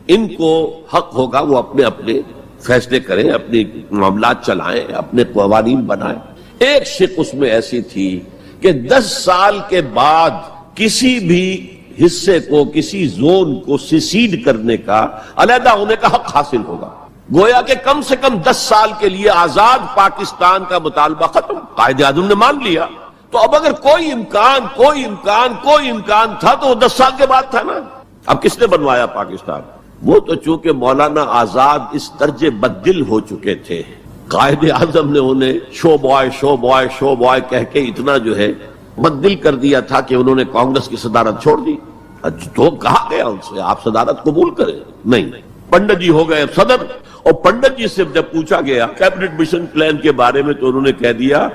ان کو حق ہوگا وہ اپنے فیصلے کریں، اپنے معاملات چلائیں، اپنے قوانین بنائیں۔ ایک شق اس میں ایسی تھی کہ 10 سال کے بعد کسی بھی حصے کو، کسی زون کو سیسیڈ کرنے کا، علیحدہ ہونے کا حق حاصل ہوگا۔ گویا کہ کم سے کم 10 سال کے لیے آزاد پاکستان کا مطالبہ ختم، قائد اعظم نے مان لیا۔ تو اب اگر کوئی امکان تھا تو وہ 10 سال کے بعد تھا نا۔ اب کس نے بنوایا پاکستان؟ وہ تو چونکہ مولانا آزاد اس درجے بددل ہو چکے تھے، قائد اعظم نے انہیں شو بوائے کہہ کے اتنا جو ہے بددل کر دیا تھا کہ انہوں نے کانگریس کی صدارت چھوڑ دی۔ تو کہا گیا ان سے آپ صدارت قبول کریں، نہیں، پنڈت جی ہو گئے صدر۔ اور پنڈت جی سے جب پوچھا گیا کیبنٹ مشن پلان کے بارے میں تو انہوں نے کہہ دیا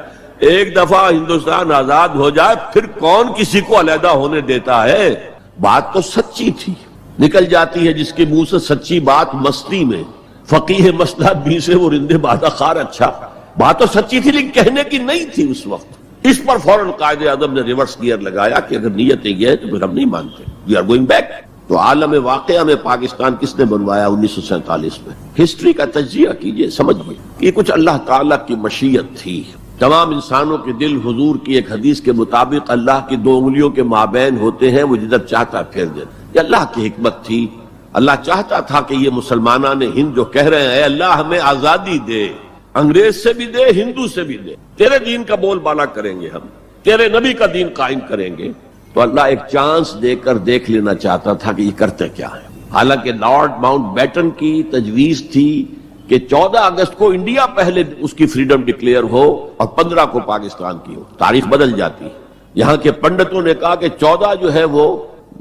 ایک دفعہ ہندوستان آزاد ہو جائے پھر کون کسی کو علیحدہ ہونے دیتا ہے۔ بات تو سچی تھی، نکل جاتی ہے جس کے منہ سے سچی بات مستی میں، فقیہ مسئلہ بھی سے وہ رندے بادہ خار۔ اچھا بات تو سچی تھی لیکن کہنے کی نہیں تھی اس وقت۔ اس پر فوراً قائد اعظم نے ریورس گیئر لگایا کہ اگر نیت یہ ہے تو پھر ہم نہیں مانتے، وی آر گوئنگ بیک۔ تو عالم واقعہ میں پاکستان کس نے بنوایا 1947 میں؟ ہسٹری کا تجزیہ کیجئے، سمجھئے یہ کچھ اللہ تعالیٰ کی مشیت تھی۔ تمام انسانوں کے دل حضور کی ایک حدیث کے مطابق اللہ کی 2 انگلیوں کے مابین ہوتے ہیں، وہ جدھر چاہتا پھیر دیتا۔ یہ اللہ کی حکمت تھی۔ اللہ چاہتا تھا کہ یہ مسلمانان ہند جو کہہ رہے ہیں اے اللہ ہمیں آزادی دے، انگریز سے بھی دے، ہندو سے بھی دے، تیرے دین کا بول بالا کریں گے ہم، تیرے نبی کا دین قائم کریں گے. تو اللہ ایک چانس دے کر دیکھ لینا چاہتا تھا کہ یہ کرتے کیا ہے. حالانکہ لارڈ ماؤنٹ بیٹن کی تجویز تھی کہ 14 اگست کو انڈیا پہلے اس کی فریڈم ڈکلیئر ہو اور 15 کو پاکستان کی ہو. تاریخ بدل جاتی. یہاں کے پنڈتوں نے کہا کہ 14 جو ہے وہ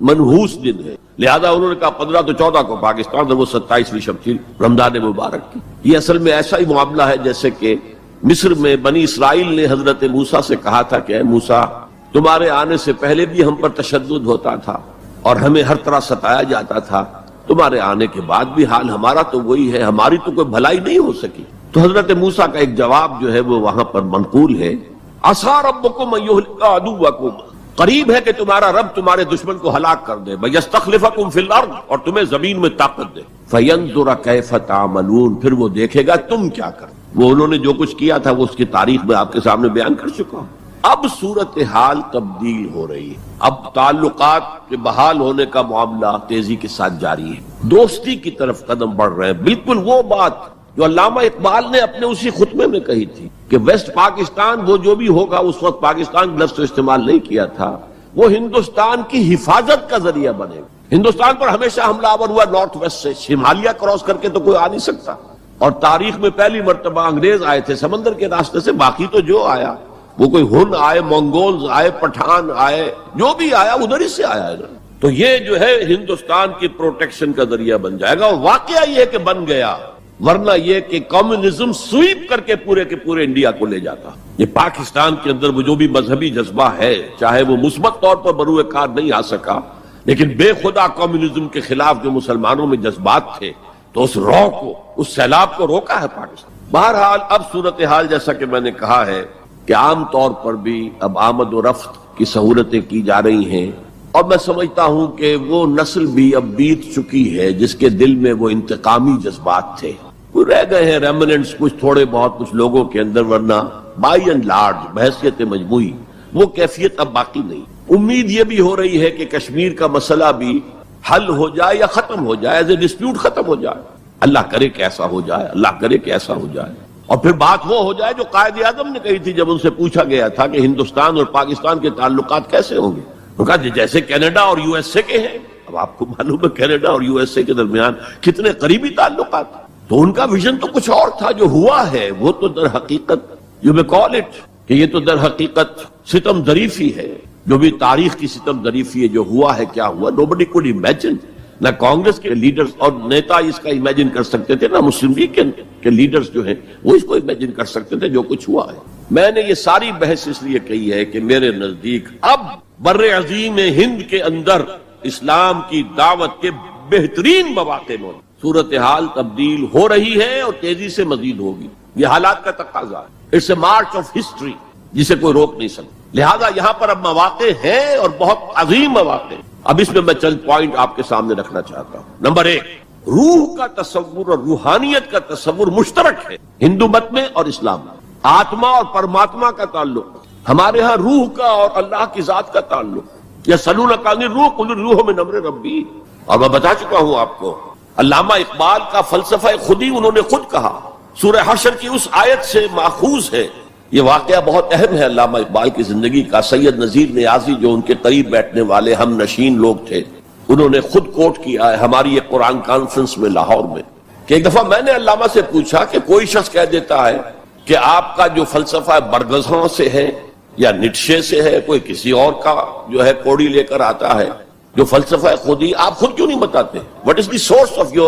منحوس دن ہے، لہذا انہوں نے کہا 15 تو 14 کو پاکستان، اور وہ 27ویں شب تھی رمضان مبارک کی. یہ اصل میں ایسا ہی معاملہ ہے جیسے کہ مصر میں بنی اسرائیل نے حضرت موسیٰ سے کہا تھا کہ اے موسیٰ، تمہارے آنے سے پہلے بھی ہم پر تشدد ہوتا تھا اور ہمیں ہر طرح ستایا جاتا تھا، تمہارے آنے کے بعد بھی حال ہمارا تو وہی ہے، ہماری تو کوئی بھلائی نہیں ہو سکی. تو حضرت موسیٰ کا ایک جواب جو ہے وہ وہاں پر منقول ہے، عَصَىٰ رَبُّكُمْ أَن يُهْلِكَ عَدُوَّكُمْ، قریب ہے کہ تمہارا رب تمہارے دشمن کو ہلاک کر دے، وَيَسْتَخْلِفَكُمْ فِي الْأَرْضِ، اور تمہیں زمین میں طاقت دے، فَيَنْظُرَ كَيْفَ تَعْمَلُونَ، پھر وہ دیکھے گا تم کیا کرتے. وہ انہوں نے جو کچھ کیا تھا وہ اس کی تاریخ میں آپ کے سامنے بیان کر چکا ہوں. اب صورتحال تبدیل ہو رہی ہے. اب تعلقات کے بحال ہونے کا معاملہ تیزی کے ساتھ جاری ہے، دوستی کی طرف قدم بڑھ رہے ہیں. بالکل وہ بات جو علامہ اقبال نے اپنے اسی خطبے میں کہی تھی کہ ویسٹ پاکستان وہ جو بھی ہوگا، اس وقت پاکستان لفظ استعمال نہیں کیا تھا، وہ ہندوستان کی حفاظت کا ذریعہ بنے گا. ہندوستان پر ہمیشہ حملہ آور ہوا نارتھ ویسٹ سے، ہمالیہ کراس کر کے تو کوئی آ نہیں سکتا. اور تاریخ میں پہلی مرتبہ انگریز آئے تھے سمندر کے راستے سے، باقی تو جو آیا وہ کوئی ہن آئے، منگولز آئے، پٹھان آئے، جو بھی آیا ادھر ہی سے آیا ہے. تو یہ جو ہے ہندوستان کی پروٹیکشن کا ذریعہ بن جائے گا. اور واقعہ یہ کہ بن گیا، ورنہ یہ کہ کمیونزم سویپ کر کے پورے انڈیا کو لے جاتا. یہ پاکستان کے اندر وہ جو بھی مذہبی جذبہ ہے، چاہے وہ مثبت طور پر بروئے کار نہیں آ سکا، لیکن بے خدا کمیونزم کے خلاف جو مسلمانوں میں جذبات تھے، تو اس رو کو، اس سیلاب کو روکا ہے پاکستان. بہرحال اب صورتحال جیسا کہ میں نے کہا ہے کہ عام طور پر بھی اب آمد و رفت کی سہولتیں کی جا رہی ہیں، اور میں سمجھتا ہوں کہ وہ نسل بھی اب بیت چکی ہے جس کے دل میں وہ انتقامی جذبات تھے. رہ گئے ہیں ریمننٹس کچھ تھوڑے بہت کچھ لوگوں کے اندر، ورنہ بائی اینڈ لارج بحیثیت مجموعی وہ کیفیت اب باقی نہیں. امید یہ بھی ہو رہی ہے کہ کشمیر کا مسئلہ بھی حل ہو جائے یا ختم ہو جائے، ایز اے ڈسپیوٹ ختم ہو جائے. اللہ کرے کہ ایسا ہو جائے، اللہ کرے کہ ایسا ہو جائے. اور پھر بات وہ ہو جائے جو قائد اعظم نے کہی تھی جب ان سے پوچھا گیا تھا کہ ہندوستان اور پاکستان کے تعلقات کیسے ہوں گے. انہوں نے کہا جیسے کینیڈا اور یو ایس اے کے ہیں. اب آپ کو معلوم ہے کینیڈا اور یو ایس اے کے درمیان کتنے قریبی تعلقات. تو ان کا ویژن تو کچھ اور تھا، جو ہوا ہے وہ تو در حقیقت یو میں کال اٹ کہ یہ تو در حقیقت ستم ظریفی ہے. جو بھی تاریخ کی ستم ظریفی ہے، جو ہوا ہے کیا ہوا. nobody could imagine، نہ کانگریس کے لیڈرز اور نیتا اس کا امیجن کر سکتے تھے، نہ مسلم لیگ کے لیڈرز جو ہیں وہ اس کو امیجن کر سکتے تھے جو کچھ ہوا ہے. میں نے یہ ساری بحث اس لیے کہی ہے کہ میرے نزدیک اب بر عظیم ہند کے اندر اسلام کی دعوت کے بہترین مواقع موجود. صورتحال تبدیل ہو رہی ہے اور تیزی سے مزید ہوگی. یہ حالات کا تقاضا ہے. It's a march of history جسے کوئی روک نہیں سکتا. لہذا یہاں پر اب مواقع ہیں اور بہت عظیم مواقع. اب اس میں میں چند پوائنٹ آپ کے سامنے رکھنا چاہتا ہوں. نمبر 1، روح کا تصور اور روحانیت کا تصور مشترک ہے ہندو مت میں اور اسلام میں. آتما اور پرماتما کا تعلق، ہمارے ہاں روح کا اور اللہ کی ذات کا تعلق. یسألونک عن الروح قل الروح من امر ربی. اور میں بتا چکا ہوں آپ کو، علامہ اقبال کا فلسفہ خودی انہوں نے خود کہا، سورہ حشر کی اس آیت سے ماخوذ ہے. یہ واقعہ بہت اہم ہے علامہ اقبال کی زندگی کا. سید نذیر نیازی جو ان کے قریب بیٹھنے والے ہم نشین لوگ تھے، انہوں نے خود کوٹ کیا ہے ہماری ایک قرآن کانفرنس میں لاہور میں، کہ ایک دفعہ میں نے علامہ سے پوچھا کہ کوئی شخص کہہ دیتا ہے کہ آپ کا جو فلسفہ برگزاں سے ہے یا نیٹشے سے ہے، کوئی کسی اور کا جو ہے کوڑی لے کر آتا ہے، جو فلسفہ خودی آپ خود کیوں نہیں بتاتے؟ What is the source of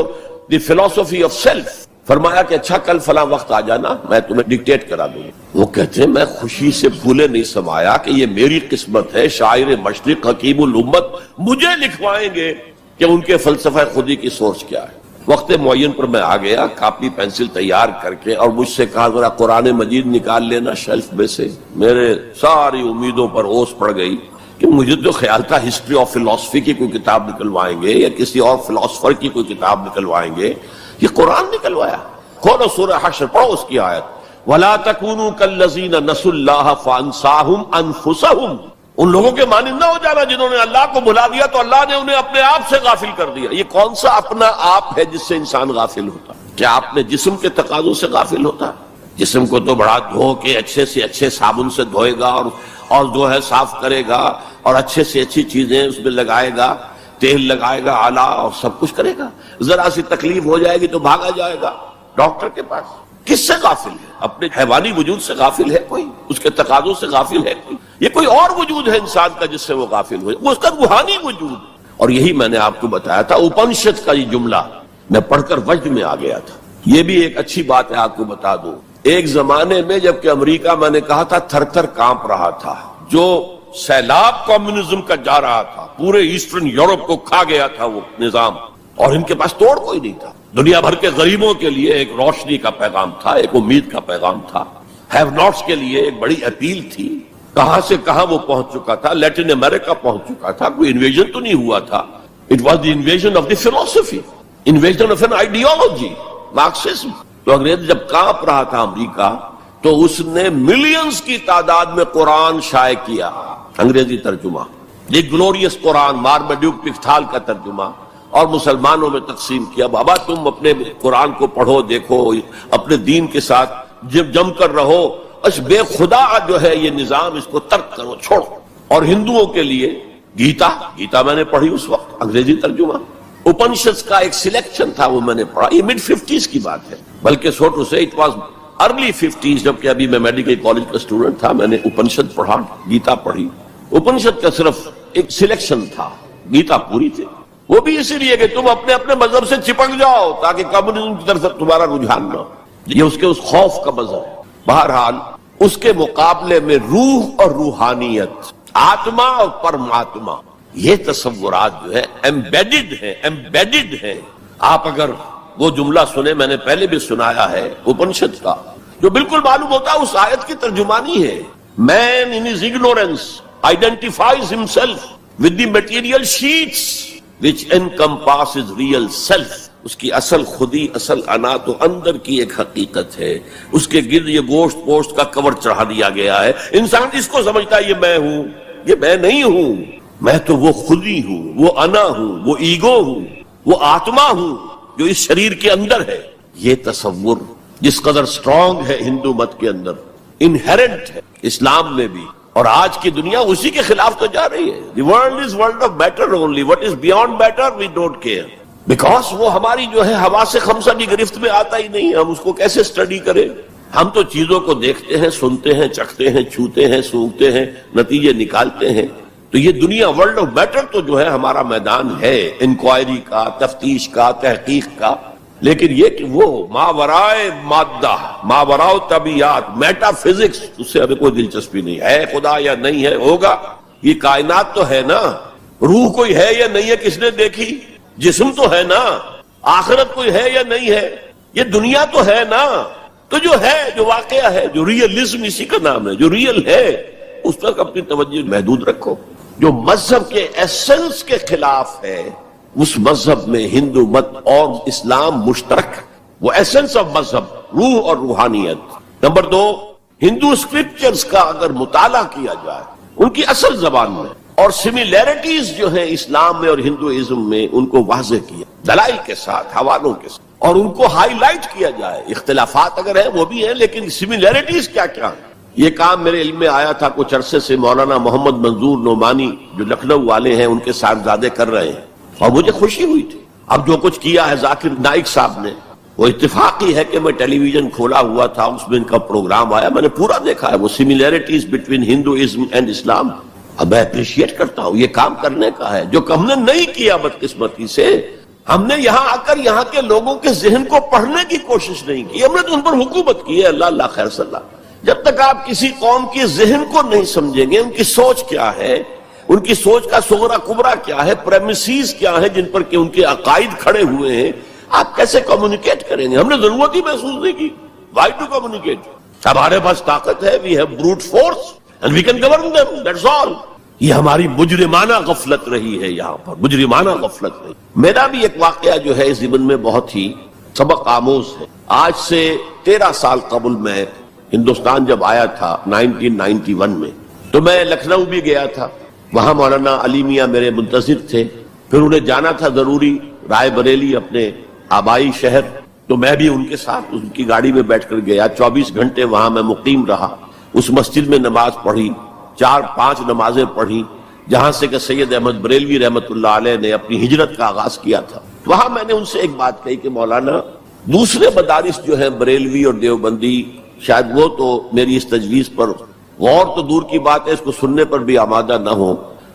the philosophy of self؟ فرمایا کہ اچھا کل فلاں وقت آ جانا، میں تمہیں ڈکٹیٹ کرا دوں گا. وہ کہتے ہیں میں خوشی سے پھولے نہیں سمایا کہ یہ میری قسمت ہے، شاعر مشرق حکیم الامت مجھے لکھوائیں گے کہ ان کے فلسفہ خودی کی سورس کیا ہے. وقت معین پر میں آ گیا کاپی پینسل تیار کر کے، اور مجھ سے کہا ذرا قرآن مجید نکال لینا شیلف میں سے. میرے ساری امیدوں پر اوس پڑ گئی کہ مجھے تو خیال تھا ہسٹری آف فلسفی کی کوئی کتاب نکلوائیں گے یا کسی اور فلسفر کی کوئی کتاب نکلوائیں گے. یہ قرآن نکلوایا. کھولو سورہ حشر، پڑھو اس کی آیت، وَلَا تَكُونُوا كَالَّذِينَ نَسُوا اللَّهَ فَأَنسَاهُمْ أَنفُسَهُمْ. ان لوگوں کے مانند نہ ہو جانا جنہوں نے اللہ کو بھلا دیا تو اللہ نے انہیں اپنے آپ سے غافل کر دیا. یہ کون سا اپنا آپ ہے جس سے انسان غافل ہوتا؟ کیا اپنے جسم کے تقاضوں سے غافل ہوتا؟ جسم کو تو بڑا دھو کے اچھے سے اچھے صابن سے دھوئے گا اور جو ہے صاف کرے گا اور اچھے سے اچھی چیزیں اس میں لگائے گا، تیل لگائے گا اعلیٰ اور سب کچھ کرے گا. ذرا سی تکلیف ہو جائے گی تو بھاگا جائے گا ڈاکٹر کے پاس. کس سے غافل ہے؟ اپنے حیوانی وجود سے غافل ہے کوئی؟ اس کے تقاضوں سے غافل ہے کوئی؟ یہ کوئی اور وجود ہے انسان کا جس سے وہ غافل ہو، وہ اس کا روحانی وجود. اور یہی میں نے آپ کو بتایا تھا، اپنشد کا یہ جملہ میں پڑھ کر وجد میں آ گیا تھا. یہ بھی ایک اچھی بات ہے آپ کو بتا دوں. ایک زمانے میں جبکہ امریکہ میں نے کہا تھا تھر تھر کانپ رہا تھا، جو سیلاب کمیونزم کا جا رہا تھا، پورے ایسٹرن یورپ کو کھا گیا تھا وہ نظام، اور ان کے پاس توڑ کوئی نہیں تھا. دنیا بھر کے غریبوں کے لیے ایک روشنی کا پیغام تھا، ایک امید کا پیغام تھا. ہیو ناٹس کے لیے ایک بڑی اپیل تھی. کہاں سے کہاں وہ پہنچ چکا تھا، لیٹن امریکہ پہنچ چکا تھا. کوئی انویژن تو نہیں ہوا تھا. It was the invasion of the فلسفی، invasion of an ideology, Marxism. تو انگریز جب کانپ رہا تھا امریکہ، تو اس نے ملینز کی تعداد میں قرآن شائع کیا، انگریزی ترجمہ. یہ گلوریس قرآن، مارمیڈیوک پکتھال کا ترجمہ، اور مسلمانوں میں تقسیم کیا. بابا تم اپنے قرآن کو پڑھو، دیکھو، اپنے دین کے ساتھ جم کر رہو. اس بے خدا جو ہے یہ نظام، اس کو ترک کرو، چھوڑو. اور ہندوؤں کے لیے گیتا میں نے پڑھی اس وقت، انگریزی ترجمہ. اپنشد کا ایک سلیکشن تھا، وہ میں نے پڑھا. یہ مڈ 50s کی بات ہے، بلکہ سو ٹو سے اٹ واز ارلی 50s. جبکہ ابھی میں میڈیکل کالج کا اسٹوڈنٹ تھا، میں نے اپنشد پڑھا، گیتا پڑھی. اپنشد کا صرف ایک سلیکشن تھا، گیتا پوری تھی. وہ بھی اسی لیے کہ تم اپنے اپنے مذہب سے چپک جاؤ تاکہ کمیونزم کی طرف تمہارا رجحان نہ ہو. یہ اس کے اس خوف کا مذہب ہے. بہرحال اس کے مقابلے میں روح اور روحانیت، آتما اور پرماتما، یہ تصورات جو ہے ایمبیڈڈ ہیں. آپ اگر وہ جملہ سنیں، میں نے پہلے بھی سنایا ہے اپنشد کا، جو بالکل معلوم ہوتا ہے اس آیت کی ترجمانی ہے. Man in his ignorance identifies himself with the material sheets which encompasses real self. اس کی اصل خودی، اصل انا تو اندر کی ایک حقیقت ہے. اس کے گرد یہ گوشت پوشت کا کور چڑھا دیا گیا ہے. انسان اس کو سمجھتا ہے یہ میں ہوں، یہ میں نہیں ہوں. میں تو وہ خودی ہوں، وہ انا ہوں، وہ ایگو ہوں، وہ آتما ہوں جو اس شریر کے اندر ہے. یہ تصور جس قدر سٹرونگ ہے ہندو مت کے اندر، انہیرنٹ ہے اسلام میں بھی، اور آج کی دنیا اسی کے خلاف تو جا رہی ہے. The world is world of matter only. What is beyond matter we don't care. Because وہ ہماری جو ہے حواس خمسہ کی گرفت میں آتا ہی نہیں. ہم اس کو کیسے اسٹڈی کریں؟ ہم تو چیزوں کو دیکھتے ہیں، سنتے ہیں، چکھتے ہیں، چھوتے ہیں، سونگھتے ہیں، نتیجے نکالتے ہیں. تو یہ دنیا ورلڈ آف میٹر تو جو ہے ہمارا میدان ہے انکوائری کا، تفتیش کا، تحقیق کا. لیکن یہ کہ وہ ماورائے مادہ، ماورائے طبیعت، میٹا فزکس، اس سے ہمیں کوئی دلچسپی نہیں ہے. خدا یا نہیں ہے، ہوگا. یہ کائنات تو ہے نا. روح کوئی ہے یا نہیں ہے کس نے دیکھی؟ جسم تو ہے نا. آخرت کوئی ہے یا نہیں ہے؟ یہ دنیا تو ہے نا. تو جو ہے، جو واقعہ ہے، جو ریئلزم اسی کا نام ہے، جو ریئل ہے، اس تک اپنی توجہ محدود رکھو. جو مذہب کے ایسنس کے خلاف ہے، اس مذہب میں ہندو مت اور اسلام مشترک. وہ ایسنس آف مذہب، روح اور روحانیت. نمبر 2، ہندو اسکرپچرز کا اگر مطالعہ کیا جائے ان کی اصل زبان میں، اور سملیرٹیز جو ہیں اسلام میں اور ہندوازم میں، ان کو واضح کیا دلائل کے ساتھ، حوالوں کے ساتھ، اور ان کو ہائی لائٹ کیا جائے. اختلافات اگر ہیں وہ بھی ہیں، لیکن سملیرٹیز کیا کیا ہیں. یہ کام میرے علم میں آیا تھا کچھ عرصے سے. مولانا محمد منظور نعمانی جو لکھنؤ والے ہیں، ان کے صاحبزادے کر رہے ہیں، اور مجھے خوشی ہوئی تھی. اب جو کچھ کیا ہے ذاکر نائک صاحب نے، وہ اتفاقی ہے کہ میں ٹیلی ویژن کھولا ہوا تھا، اس میں ان کا پروگرام آیا، میں نے پورا دیکھا ہے. وہ سملیرٹیز بٹوین ہندوازم اینڈ اسلام. اب میں اپریشیٹ کرتا ہوں، یہ کام کرنے کا ہے جو ہم نے نہیں کیا بدقسمتی سے. ہم نے یہاں آ کر یہاں کے لوگوں کے ذہن کو پڑھنے کی کوشش نہیں کی. ہم نے تو ان پر حکومت کی ہے. اللہ خیر صلی اللہ. جب تک آپ کسی قوم کے ذہن کو نہیں سمجھیں گے، ان کی سوچ کیا ہے، ان کی سوچ کا صغرا کبرا کیا ہے، پریمیسز کیا ہے جن پر کہ ان کے عقائد کھڑے ہوئے ہیں، آپ کیسے کمیونیکیٹ کریں گے؟ ہم نے ضرورت ہی محسوس نہیں کی. Why to communicate? ہمارے پاس طاقت ہے. We have brute force and we can govern them. That's all. یہ ہماری مجرمانہ غفلت رہی ہے. یہاں پر مجرمانہ غفلت رہی. میرا بھی ایک واقعہ جو ہے اس ضمن میں بہت ہی سبق آموز ہے. آج سے 13 سال قبل میں ہندوستان جب آیا تھا 1991 میں، تو میں لکھنؤ بھی گیا تھا. وہاں مولانا علی میاں میرے منتظر تھے. پھر انہیں جانا تھا ضروری رائے بریلی، اپنے آبائی شہر. تو میں بھی ان کے ساتھ ان کی گاڑی میں بیٹھ کر گیا، 24 گھنٹے وہاں میں مقیم رہا، اس مسجد میں نماز پڑھی، 4-5 نمازیں پڑھی جہاں سے کہ سید احمد بریلوی رحمۃ اللہ علیہ نے اپنی ہجرت کا آغاز کیا تھا۔ وہاں میں نے ان سے ایک بات کہی کہ مولانا دوسرے مدارس جو ہیں بریلوی اور دیوبندی، شاید وہ تو میری اس تجویز پر غور تو دور کی بات ہے، اس کو سننے پر بھی آمادہ نہ ہو۔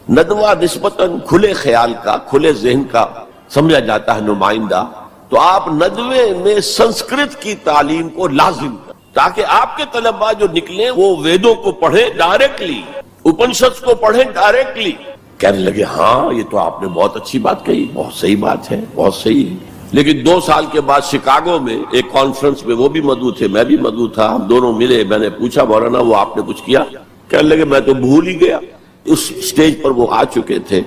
ندوہ نسبتاً کھلے خیال کا، کھلے ذہن کا سمجھا جاتا ہے نمائندہ، تو آپ ندوے میں سنسکرت کی تعلیم کو لازم کریں تاکہ آپ کے طلباء جو نکلیں وہ ویدوں کو پڑھیں ڈائریکٹلی، اپنشد کو پڑھیں ڈائریکٹلی۔ کہنے لگے ہاں یہ تو آپ نے بہت اچھی بات کہی، بہت صحیح بات ہے، بہت صحیح ہے۔ لیکن 2 سال کے بعد شکاگو میں ایک کانفرنس میں وہ بھی مدعو تھے، میں بھی مدعو تھا، ہم دونوں ملے، میں نے پوچھا مولانا وہ آپ نے کچھ کیا؟ کہنے لگے میں تو بھول ہی گیا۔ اس سٹیج پر وہ آ چکے تھے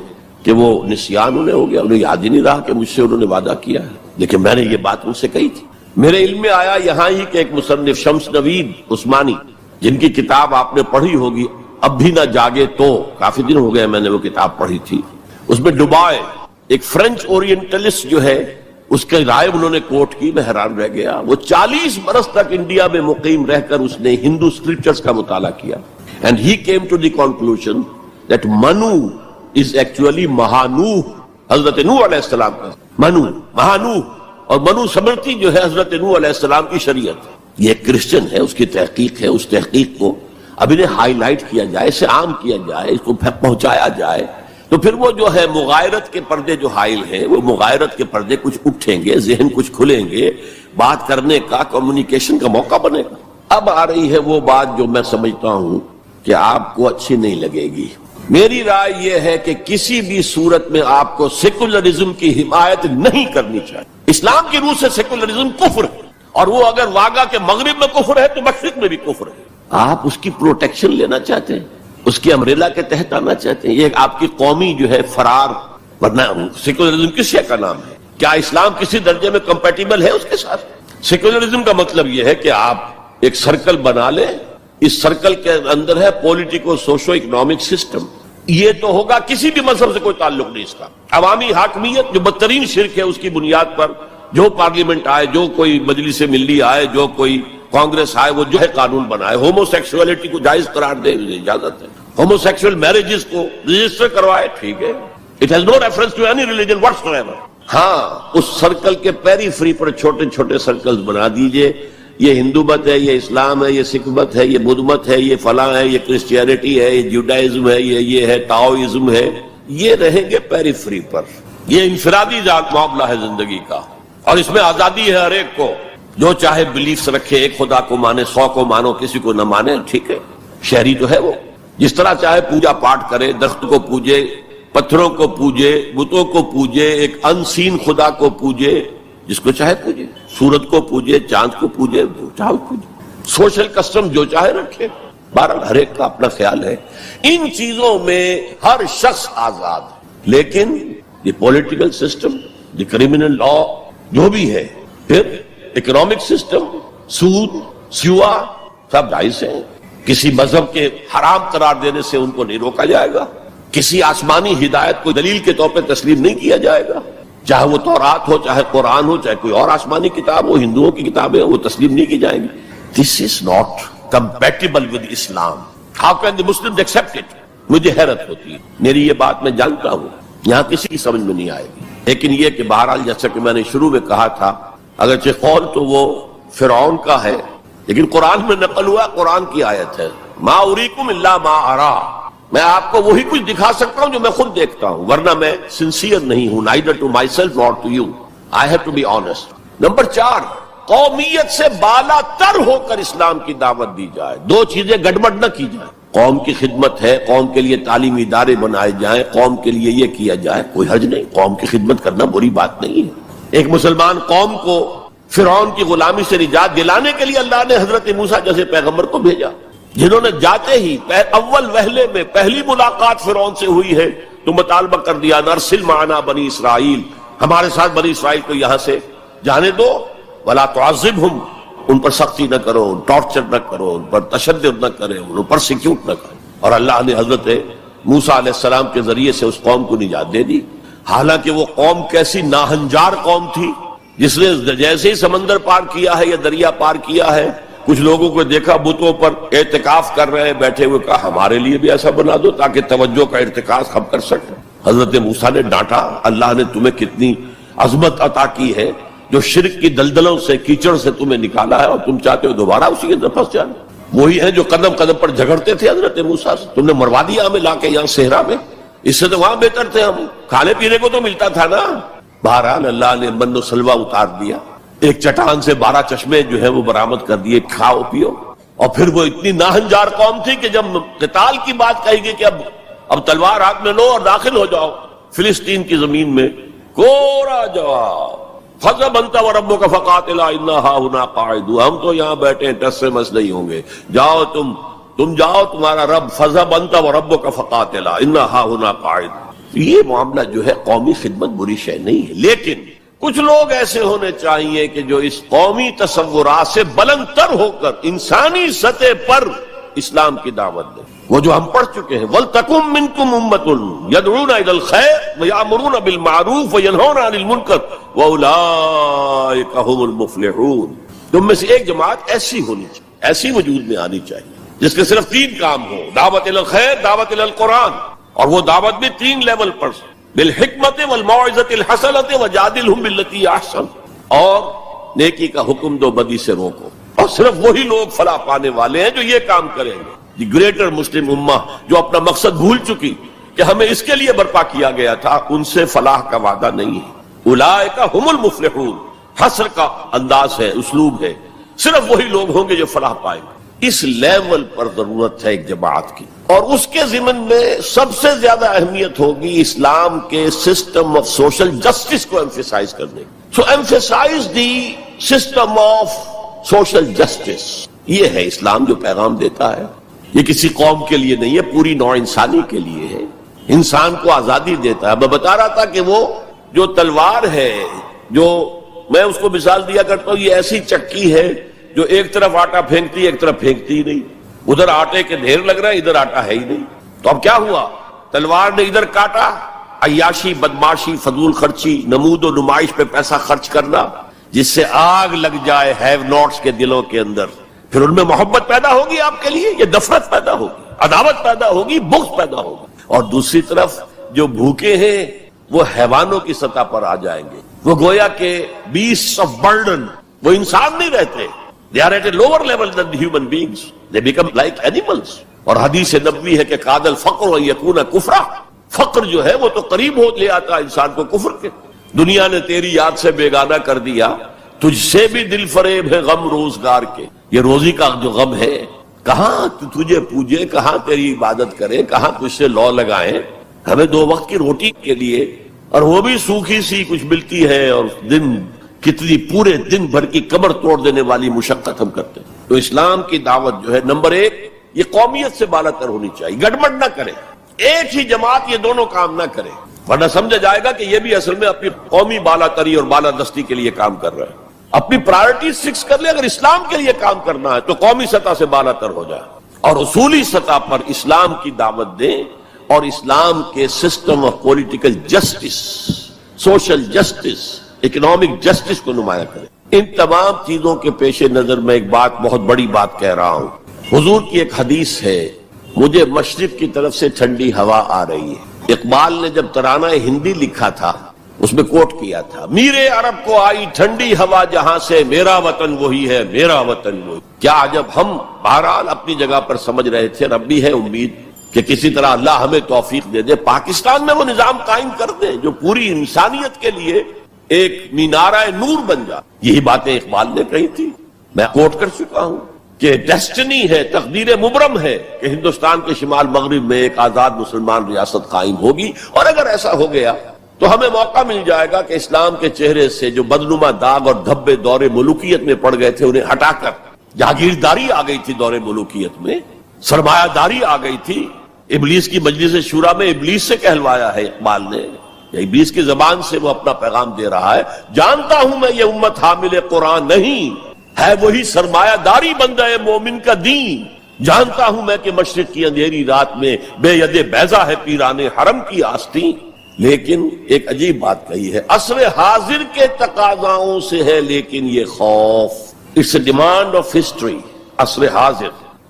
کہ وہ نسیان انہیں ہو گیا، انہیں یاد ہی نہیں رہا کہ مجھ سے انہوں نے وعدہ کیا ہے، لیکن میں نے یہ بات ان سے کہی تھی۔ میرے علم میں آیا یہاں ہی کہ ایک مصنف شمس نوید عثمانی، جن کی کتاب آپ نے پڑھی ہوگی اب بھی نہ جاگے تو، کافی دن ہو گئے میں نے وہ کتاب پڑھی تھی، اس میں ڈوبائے ایک فرینچ اورینٹلسٹ جو ہے اس کے رائے انہوں نے کوٹ کی، میں حیران رہ گیا۔ وہ 40 برس تک انڈیا میں مقیم رہ کر اس نے ہندو اسکرپچرز کا مطالعہ کیا، and he came to the conclusion that Manu is actually مہانوح، حضرت نوح علیہ السلام کا منو، مہانوح، اور منو سمرتی جو ہے حضرت نوح علیہ السلام کی شریعت۔ یہ ایک کرسچن ہے، اس کی تحقیق ہے، اس تحقیق کو اب انہیں ہائی لائٹ کیا جائے، اسے عام کیا جائے، اس کو پہنچایا جائے، تو پھر وہ جو ہے مغایرت کے پردے جو حائل ہیں، وہ مغایرت کے پردے کچھ اٹھیں گے، ذہن کچھ کھلیں گے، بات کرنے کا، کمیونیکیشن کا موقع بنے گا۔ اب آ رہی ہے وہ بات جو میں سمجھتا ہوں کہ آپ کو اچھی نہیں لگے گی۔ میری رائے یہ ہے کہ کسی بھی صورت میں آپ کو سیکولرزم کی حمایت نہیں کرنی چاہیے۔ اسلام کی روح سے سیکولرزم کفر ہے، اور وہ اگر واگا کے مغرب میں کفر ہے تو مشرق میں بھی کفر ہے۔ آپ اس کی پروٹیکشن لینا چاہتے ہیں، اس کی امبریلا کے تحت آنا چاہتے ہیں، یہ آپ کی قومی جو ہے فرار، ورنہ سیکولرزم کس شے کا نام ہے؟ کیا اسلام کسی درجے میں کمپیٹیبل ہے اس کے ساتھ؟ سیکولرزم کا مطلب یہ ہے کہ آپ ایک سرکل بنا لیں، اس سرکل کے اندر ہے پولیٹیکو سوشو اکنامک سسٹم، یہ تو ہوگا، کسی بھی مذہب سے کوئی تعلق نہیں اس کا۔ عوامی حاکمیت جو بدترین شرک ہے، اس کی بنیاد پر جو پارلیمنٹ آئے، جو کوئی مجلس ملی آئے، جو کوئی کانگریس آئے، وہ جو ہے قانون بنائے، ہومو سیکسولیٹی کو جائز قرار دے، اجازت ہے، ہومو سیکسول میرجز کو رجسٹر کروائے، ٹھیک ہے، it has no reference to any religion whatsoever. ہاں اس سرکل کے پیری فری پر چھوٹے چھوٹے سرکلز بنا دیجئے، یہ ہندو مت ہے، یہ اسلام ہے، یہ سکھ مت ہے، یہ بدھ مت ہے، یہ فلاں ہے، یہ کرسچینٹی ہے، یہ جوڈائزم ہے، یہ ہے ٹاؤزم ہے، یہ رہیں گے پیری فری پر۔ یہ انفرادی معاملہ ہے زندگی کا، اور اس میں آزادی ہے ہر ایک کو، جو چاہے بلیفز رکھے، ایک خدا کو مانے، 100 کو مانو، کسی کو نہ مانے، ٹھیک ہے، شہری تو ہے وہ، جس طرح چاہے پوجا پاٹ کرے، درخت کو پوجے، پتھروں کو پوجے، بتوں کو پوجے، ایک انسین خدا کو پوجے، جس کو چاہے پوجے، سورج کو پوجے، چاند کو پوجے، جو چاہے پوجے، سوشل کسٹم جو چاہے رکھے، بہرحال ہر ایک کا اپنا خیال ہے۔ ان چیزوں میں ہر شخص آزاد ہے، لیکن یہ پولیٹیکل سسٹم، یہ کرمنل لا جو بھی ہے، پھر اکنامک سسٹم، سود، سیوا، سب جائز ہیں۔ کسی مذہب کے حرام قرار دینے سے ان کو نہیں روکا جائے گا، کسی آسمانی ہدایت کو دلیل کے طور پہ تسلیم نہیں کیا جائے گا، چاہے وہ تورات ہو، چاہے قرآن ہو، چاہے کوئی اور آسمانی کتاب ہو، ہندوؤں کی کتابیں ہو، وہ تسلیم نہیں کی جائیں گی۔ This is not compatible with Islam, how can the Muslims accept it? مجھے حیرت ہوتی ہے، میری یہ بات میں جانتا ہوں یہاں کسی کی سمجھ میں نہیں آئے گی، لیکن یہ کہ بہرحال جیسا کہ میں نے شروع میں کہا تھا، اگرچہ قول تو وہ فرعون کا ہے، لیکن قرآن میں نقل ہوا، قرآن کی آیت ہے، ما اریکم الا ما ارا، میں آپ کو وہی کچھ دکھا سکتا ہوں جو میں خود دیکھتا ہوں، ورنہ میں سنسیئر نہیں ہوں، neither to myself nor to you, I have to be honest۔ Number 4، قومیت سے بالا تر ہو کر اسلام کی دعوت دی جائے، 2 چیزیں گڑبڑ نہ کی جائیں، قوم کی خدمت ہے، قوم کے لیے تعلیمی ادارے بنائے جائیں، قوم کے لیے یہ کیا جائے، کوئی حرج نہیں، قوم کی خدمت کرنا بری بات نہیں ہے۔ ایک مسلمان قوم کو فرعون کی غلامی سے نجات دلانے کے لیے اللہ نے حضرت موسیٰ جیسے پیغمبر کو بھیجا، جنہوں نے جاتے ہی اول وہلے میں پہلی ملاقات فرعون سے ہوئی ہے تو مطالبہ کر دیا، نرسل معنا بنی اسرائیل، ہمارے ساتھ بنی اسرائیل کو یہاں سے جانے دو، ولا تعذبہم، ان پر سختی نہ کرو، ٹارچر نہ کرو، ان پر تشدد نہ کرے، ان پر سیکیوٹ نہ کرو، اور اللہ نے حضرت موسیٰ علیہ السلام کے ذریعے سے اس قوم کو نجات دے دی۔ حالانکہ وہ قوم کیسی ناہنجار قوم تھی، جس نے جیسے ہی سمندر پار کیا ہے یا دریا پار کیا ہے، کچھ لوگوں کو دیکھا بتوں پر اعتکاف کر رہے ہیں بیٹھے ہوئے، کہا ہمارے لیے بھی ایسا بنا دو تاکہ توجہ کا ارتکاز ہم کر سکیں۔ حضرت موسیٰ نے ڈانٹا، اللہ نے تمہیں کتنی عظمت عطا کی ہے، جو شرک کی دلدلوں سے، کیچڑ سے تمہیں نکالا ہے، اور تم چاہتے ہو دوبارہ اسی کے اندر پھنس جانا۔ وہی ہیں جو قدم قدم پر جھگڑتے تھے حضرت موسیٰ سے، تم نے مروا دیا ہمیں لا کے یہاں صحرا میں، اس سے تو وہاں بہتر تھے، ہم کھانے پینے کو تو ملتا تھا نا۔ بہرحال اللہ نے من و سلوہ اتار دیا، ایک چٹان سے 12 چشمے جو ہے وہ برآمد کر دیے، کھاؤ پیو۔ اور پھر وہ اتنی ناہنجار قوم تھی کہ جب قتال کی بات کہی گئی کہ اب تلوار ہاتھ میں لو اور داخل ہو جاؤ فلسطین کی زمین میں، کورا جواب، فَاذْهَبْ أَنْتَ وَرَبُّكَ فَقَاتِلَا إِنَّا هَاهُنَا قَاعِدُونَ، ہم تو یہاں بیٹھے ہیں، ٹس سے مس نہیں ہوں گے، جاؤ تم جاؤ، تمہارا رب، فَاذْهَبْ أَنْتَ وَرَبُّكَ فَقَاتِلَا إِنَّا هَاهُنَا قَاعِدُونَ۔ یہ معاملہ جو ہے قومی خدمت بری شے نہیں ہے، لیکن کچھ لوگ ایسے ہونے چاہیے کہ جو اس قومی تصورات سے بلند تر ہو کر انسانی سطح پر اسلام کی دعوت دیں، وہ جو ہم پڑھ چکے ہیں، وَلْتَكُن مِّنكُمْ أُمَّةٌ يَدْعُونَ إِلَى الْخَيْرِ وَيَأْمُرُونَ بِالْمَعْرُوفِ وَيَنْهَوْنَ عَنِ الْمُنكَرِ وَأُولَٰئِكَ هُمُ الْمُفْلِحُونَ۔ تم میں سے ایک جماعت ایسی ہونی چاہیے، ایسی وجود میں آنی چاہیے جس کے صرف 3 کام ہو، دعوت الی الخیر، دعوت الی القرآن، اور وہ دعوت بھی 3 لیول پر، بالحکمت والموعظۃ الحسنۃ وجادلھم باللتی احسن، اور نیکی کا حکم دو، بدی سے روکو۔ اور صرف وہی لوگ فلاح پانے والے ہیں جو یہ کام کریں گے۔ دی گریٹر مسلم امہ جو اپنا مقصد بھول چکی کہ ہمیں اس کے لیے برپا کیا گیا تھا، ان سے فلاح کا وعدہ نہیں ہے۔ اولئک ھم المفلحون، حصر کا انداز ہے، اسلوب ہے، صرف وہی لوگ ہوں گے جو فلاح پائیں گے۔ اس لیول پر ضرورت ہے ایک جماعت کی، اور اس کے ضمن میں سب سے زیادہ اہمیت ہوگی اسلام کے سسٹم آف سوشل جسٹس کو ایمفیسائز کرنے کی۔ So emphasise the system of social justice, یہ ہے اسلام جو پیغام دیتا ہے۔ یہ کسی قوم کے لیے نہیں ہے، پوری نوع انسانی کے لیے ہے، انسان کو آزادی دیتا ہے۔ میں بتا رہا تھا کہ وہ جو تلوار ہے، جو میں اس کو مثال دیا کرتا ہوں، یہ ایسی چکی ہے جو ایک طرف آٹا پھینکتی ہے، ایک طرف پھینکتی ہی نہیں، ادھر آٹے کے ڈھیر لگ رہا ہے، ادھر آٹا ہے ہی نہیں۔ تو اب کیا ہوا؟ تلوار نے ادھر کاٹا، عیاشی، بدماشی، فضول خرچی، نمود و نمائش پہ پیسہ خرچ کرنا، جس سے آگ لگ جائے ہیو ناٹس کے دلوں کے اندر، پھر ان میں محبت پیدا ہوگی آپ کے لیے، یہ نفرت پیدا ہوگی، عداوت پیدا ہوگی، بغض پیدا ہوگی۔ اور دوسری طرف جو بھوکے ہیں وہ حیوانوں کی سطح پر آ جائیں گے، وہ گویا کہ beasts of burden، وہ انسان نہیں رہتے، they are at a lower level than the human beings, they become like animals۔ اور حدیث نبوی ہے کہ قاد الفقر ان یکون کفرا، فقر جو ہے وہ تو قریب ہو لے آتا انسان کو کفر کے۔ دنیا نے تیری یاد سے بیگانہ کر دیا، تجھ سے بھی دل فریب ہے غم روزگار کے، یہ روزی کا جو غم ہے، کہاں تجھے پوجے، کہاں تیری عبادت کرے، کہاں تجھ سے لو لگائیں۔ ہمیں 2 وقت کی روٹی کے لیے، اور وہ بھی سوکھی سی کچھ ملتی ہے، اور دن کتنی پورے دن بھر کی کمر توڑ دینے والی مشقت ہم کرتے ہیں۔ تو اسلام کی دعوت جو ہے، نمبر 1 یہ قومیت سے بالا تر ہونی چاہیے، گڑبڑ نہ کرے، ایک ہی جماعت یہ دونوں کام نہ کرے، ورنہ سمجھا جائے گا کہ یہ بھی اصل میں اپنی قومی بالا تری اور بالا دستی کے لیے کام کر رہا ہے۔ اپنی پرائرٹیز فکس کر لے، اگر اسلام کے لیے کام کرنا ہے تو قومی سطح سے بالا تر ہو جائے، اور اصولی سطح پر اسلام کی دعوت دیں، اور اسلام کے system of political justice, social justice, economic justice کو نمایاں کریں۔ ان تمام چیزوں کے پیش نظر میں ایک بات، بہت بڑی بات کہہ رہا ہوں۔ حضور کی ایک حدیث ہے، مجھے مشرق کی طرف سے ٹھنڈی ہوا آ رہی ہے۔ اقبال نے جب ترانہ ہندی لکھا تھا اس میں کوٹ کیا تھا، میرے عرب کو آئی ٹھنڈی ہوا جہاں سے، میرا وطن وہی ہے، میرا وطن وہی۔ کیا عجب، ہم بہرحال اپنی جگہ پر سمجھ رہے تھے، رب بھی ہے امید کہ کسی طرح اللہ ہمیں توفیق دے دے، پاکستان میں وہ نظام قائم کر دے جو پوری انسانیت کے لیے ایک مینارہ نور بن جائے۔ یہی باتیں اقبال نے کہی تھی، میں کوٹ کر چکا ہوں کہ ڈیسٹنی ہے، تقدیر مبرم ہے کہ ہندوستان کے شمال مغرب میں ایک آزاد مسلمان ریاست قائم ہوگی، اور اگر ایسا ہو گیا تو ہمیں موقع مل جائے گا کہ اسلام کے چہرے سے جو بدنما داغ اور دھبے دور ملوکیت میں پڑ گئے تھے انہیں ہٹا کر جاگیرداری آ گئی تھی، دور ملوکیت میں سرمایہ داری آ گئی تھی۔ ابلیس کی مجلس شورا میں ابلیس سے کہلوایا ہے اقبال نے، ابلیس کی زبان سے وہ اپنا پیغام دے رہا ہے، جانتا ہوں میں یہ امت حامل قرآن نہیں ہے، وہی سرمایہ داری بندہ مومن کا دین، جانتا ہوں میں کہ مشرق کی اندھیری رات میں بے ید بیضا ہے پیران حرم کی آستین۔ لیکن ایک عجیب بات کہی ہے، عصر حاضر کے تقاضاؤں سے ہے لیکن یہ خوف، it's a demand of history.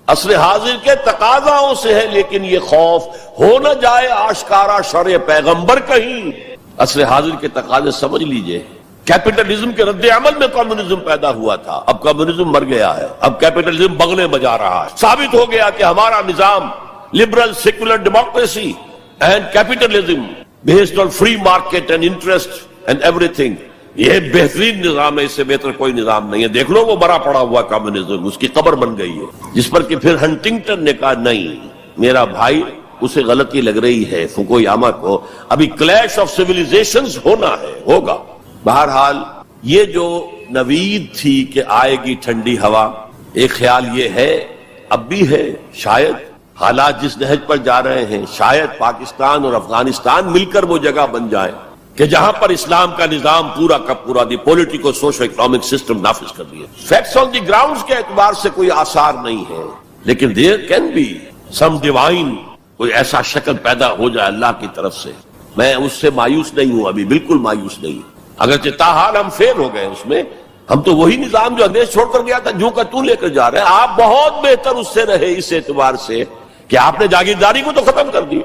عصر حاضر کے تقاضاؤں سے ہے لیکن یہ خوف، ہو نہ جائے آشکارا شرع پیغمبر کہیں. عصر حاضر کے تقاضے سمجھ لیجئے. کیپٹلزم کے رد عمل میں کمیونزم پیدا ہوا تھا، اب کمیونزم مر گیا ہے، اب کیپٹلزم بغلیں بجا رہا ہے. ثابت ہو گیا کہ ہمارا نظام liberal secular democracy and capitalism based on free market and interest and every thing, یہ بہترین نظام ہے، اس سے بہتر کوئی نظام نہیں ہے. دیکھ لو وہ مرا پڑا ہوا کمیونزم، اس کی قبر بن گئی ہے. جس پر کہ پھر ہنٹنگٹن نے کہا نہیں میرا بھائی اسے غلطی لگ رہی ہے فوکویاما کو، ابھی کلیش آف سیویلائزیشنز ہونا ہے، ہوگا. بہرحال یہ جو نوید تھی کہ آئے گی ٹھنڈی ہوا، ایک خیال یہ ہے اب بھی ہے، شاید حالات جس نہج پر جا رہے ہیں شاید پاکستان اور افغانستان مل کر وہ جگہ بن جائے کہ جہاں پر اسلام کا نظام پورا کا پورا دی پولیٹیکو سوشو اکنامک سسٹم نافذ کر دیا. فیکٹس آن دی گراؤنڈز کے اعتبار سے کوئی آثار نہیں ہے، لیکن there can be some divine, کوئی ایسا شکل پیدا ہو جائے اللہ کی طرف سے. میں اس سے مایوس نہیں ہوں، ابھی بالکل مایوس نہیں. اگرچہ تاحال ہم فیل ہو گئے اس میں، ہم تو وہی نظام جو انگریز چھوڑ کر گیا تھا جو کا تو لے کر جا رہے ہیں. آپ بہت بہتر اس سے رہے اس اعتبار سے کہ آپ نے جاگیرداری کو تو ختم کر دی.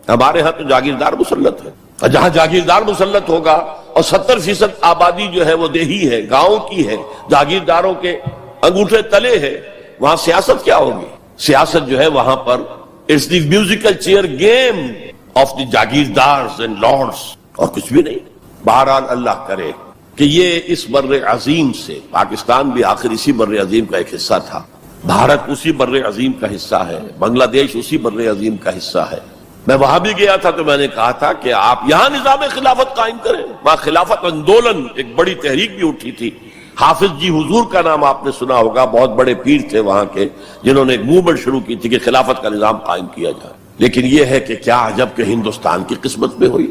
ہمارے ہاں تو جاگیردار مسلط ہے، اور جہاں جاگیردار مسلط ہوگا اور 70% آبادی جو ہے وہ دیہی ہے، گاؤں کی ہے، جاگیرداروں کے انگوٹھے تلے ہے، وہاں سیاست کیا ہوگی؟ سیاست جو ہے وہاں پر it's the musical chair game of the جاگیردارز اینڈ لارڈز، اور کچھ بھی نہیں. بہرحال اللہ کرے کہ یہ اس بر عظیم سے، پاکستان بھی آخر اسی بر عظیم کا ایک حصہ تھا، بھارت اسی بر عظیم کا حصہ ہے، بنگلہ دیش اسی بر عظیم کا حصہ ہے. میں وہاں بھی گیا تھا تو میں نے کہا تھا کہ آپ یہاں نظام خلافت قائم کریں. وہاں خلافت اندولن ایک بڑی تحریک بھی اٹھی تھی. حافظ جی حضور کا نام آپ نے سنا ہوگا، بہت بڑے پیر تھے وہاں کے جنہوں نے ایک موومنٹ شروع کی تھی کہ خلافت کا نظام قائم کیا جائے. لیکن یہ ہے کہ کیا عجب کہ ہندوستان کی قسمت میں ہوئی.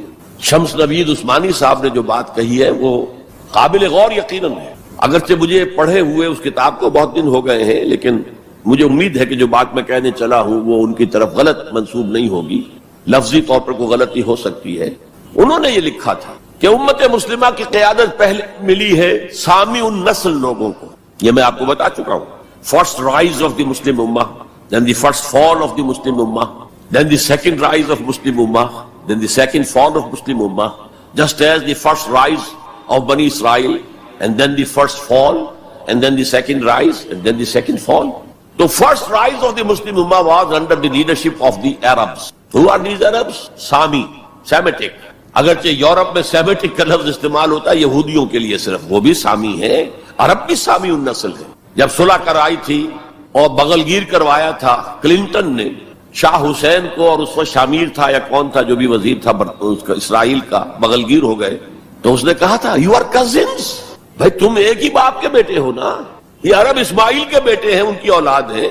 شمس نوید عثمانی صاحب نے جو بات کہی ہے وہ قابل غور یقیناً ہے. اگرچہ مجھے پڑھے ہوئے اس کتاب کو بہت دن ہو گئے ہیں، لیکن مجھے امید ہے کہ جو بات میں کہنے چلا ہوں وہ ان کی طرف غلط منسوب نہیں ہوگی. لفظی طور پر کوئی غلطی ہو سکتی ہے. انہوں نے یہ لکھا تھا کہ امت مسلمہ کی قیادت پہلے ملی ہے سامی النسل لوگوں کو. یہ میں آپ کو بتا چکا ہوں. First rise of the Muslim امہ، then the first fall of the Muslim Ummah, then the second rise of Muslim Ummah, then the second fall of Muslim Ummah, just as the first rise of Bani Israel, and then the first fall, and then the second rise, and then the second fall. The first rise of the Muslim Ummah was under the leadership of the Arabs. Who are these Arabs? Sami, Semitic. اگرچہ Europe میں Semitic کا لفظ استعمال ہوتا ہے یہودیوں کے لیے صرف، وہ بھی سامی ہے، عرب بھی سامی النسل ہے. جب صلح کرائی تھی اور بغل گیر کروایا تھا کلنٹن نے شاہ حسین کو، اور اس وقت شامیر تھا یا کون تھا جو بھی وزیر تھا اسرائیل کا، بغل گیر ہو گئے، تو اس نے کہا تھا یو آر کزنس، بھائی تم ایک ہی باپ کے بیٹے ہو نا. یہ عرب اسماعیل کے بیٹے ہیں، ان کی اولاد ہیں،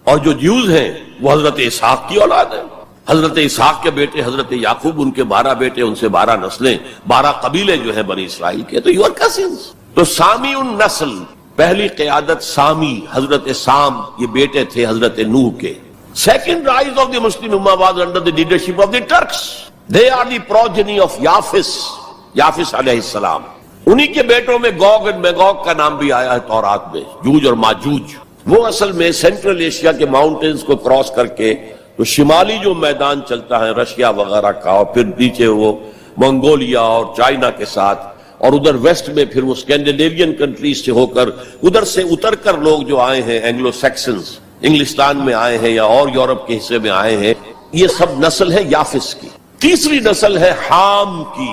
اور جو جیوز ہیں وہ حضرت اسحاق کی اولاد ہیں. حضرت اسحاق کے بیٹے حضرت یعقوب، ان کے 12 بیٹے، ان سے 12 نسلیں، 12 قبیلے جو ہیں بنی اسرائیل کے. تو یو آر کزنس. تو سامی النسل، پہلی قیادت سامی، حضرت سام، یہ بیٹے تھے حضرت نوح کے. Second rise of the Muslim امہ was under the leadership of the Turks. They are the progeny of یافس علیہ السلام. انہی کے بیٹوں میں گوگ اینڈ میگوگ کا نام بھی آیا ہے تورات میں، جوج اور ماجوج. وہ اصل میں سینٹرل ایشیا کے ماؤنٹینز کو کراس کر کے تو شمالی جو میدان چلتا ہے رشیا وغیرہ کا، اور پھر نیچے وہ منگولیا اور چائنا کے ساتھ، اور ادھر ویسٹ میں پھر وہ اسکینڈینیوین کنٹریز سے ہو کر ادھر سے اتر کر لوگ جو آئے ہیں اینگلو سیکسنز، انگلستان میں آئے ہیں یا اور یورپ کے حصے میں آئے ہیں. یہ سب نسل ہے یافس کی. تیسری نسل ہے حام کی،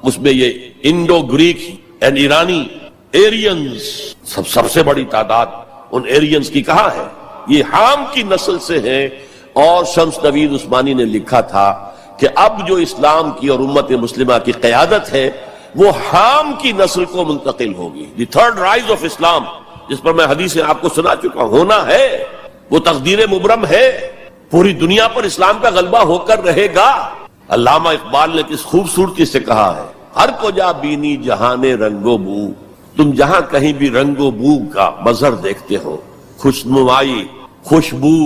اس میں یہ انڈو گریک اینڈ ایرانی ایرینز، سب سے بڑی تعداد ان ایرینز کی کہاں ہے؟ یہ حام کی نسل سے ہے. اور شمس نوید عثمانی نے لکھا تھا کہ اب جو اسلام کی اور امت مسلمہ کی قیادت ہے وہ حام کی نسل کو منتقل ہوگی. دی تھرڈ رائز آف اسلام، جس پر میں حدیثیں آپ کو سنا چکا ہونا ہے، وہ تقدیر مبرم ہے. پوری دنیا پر اسلام کا غلبہ ہو کر رہے گا. علامہ اقبال نے کس خوبصورتی سے کہا ہے، ہر کو جا بینی جہان رنگ و بو، تم جہاں کہیں بھی رنگ و بو کا مظہر دیکھتے ہو، خوشنمائی، خوشبو،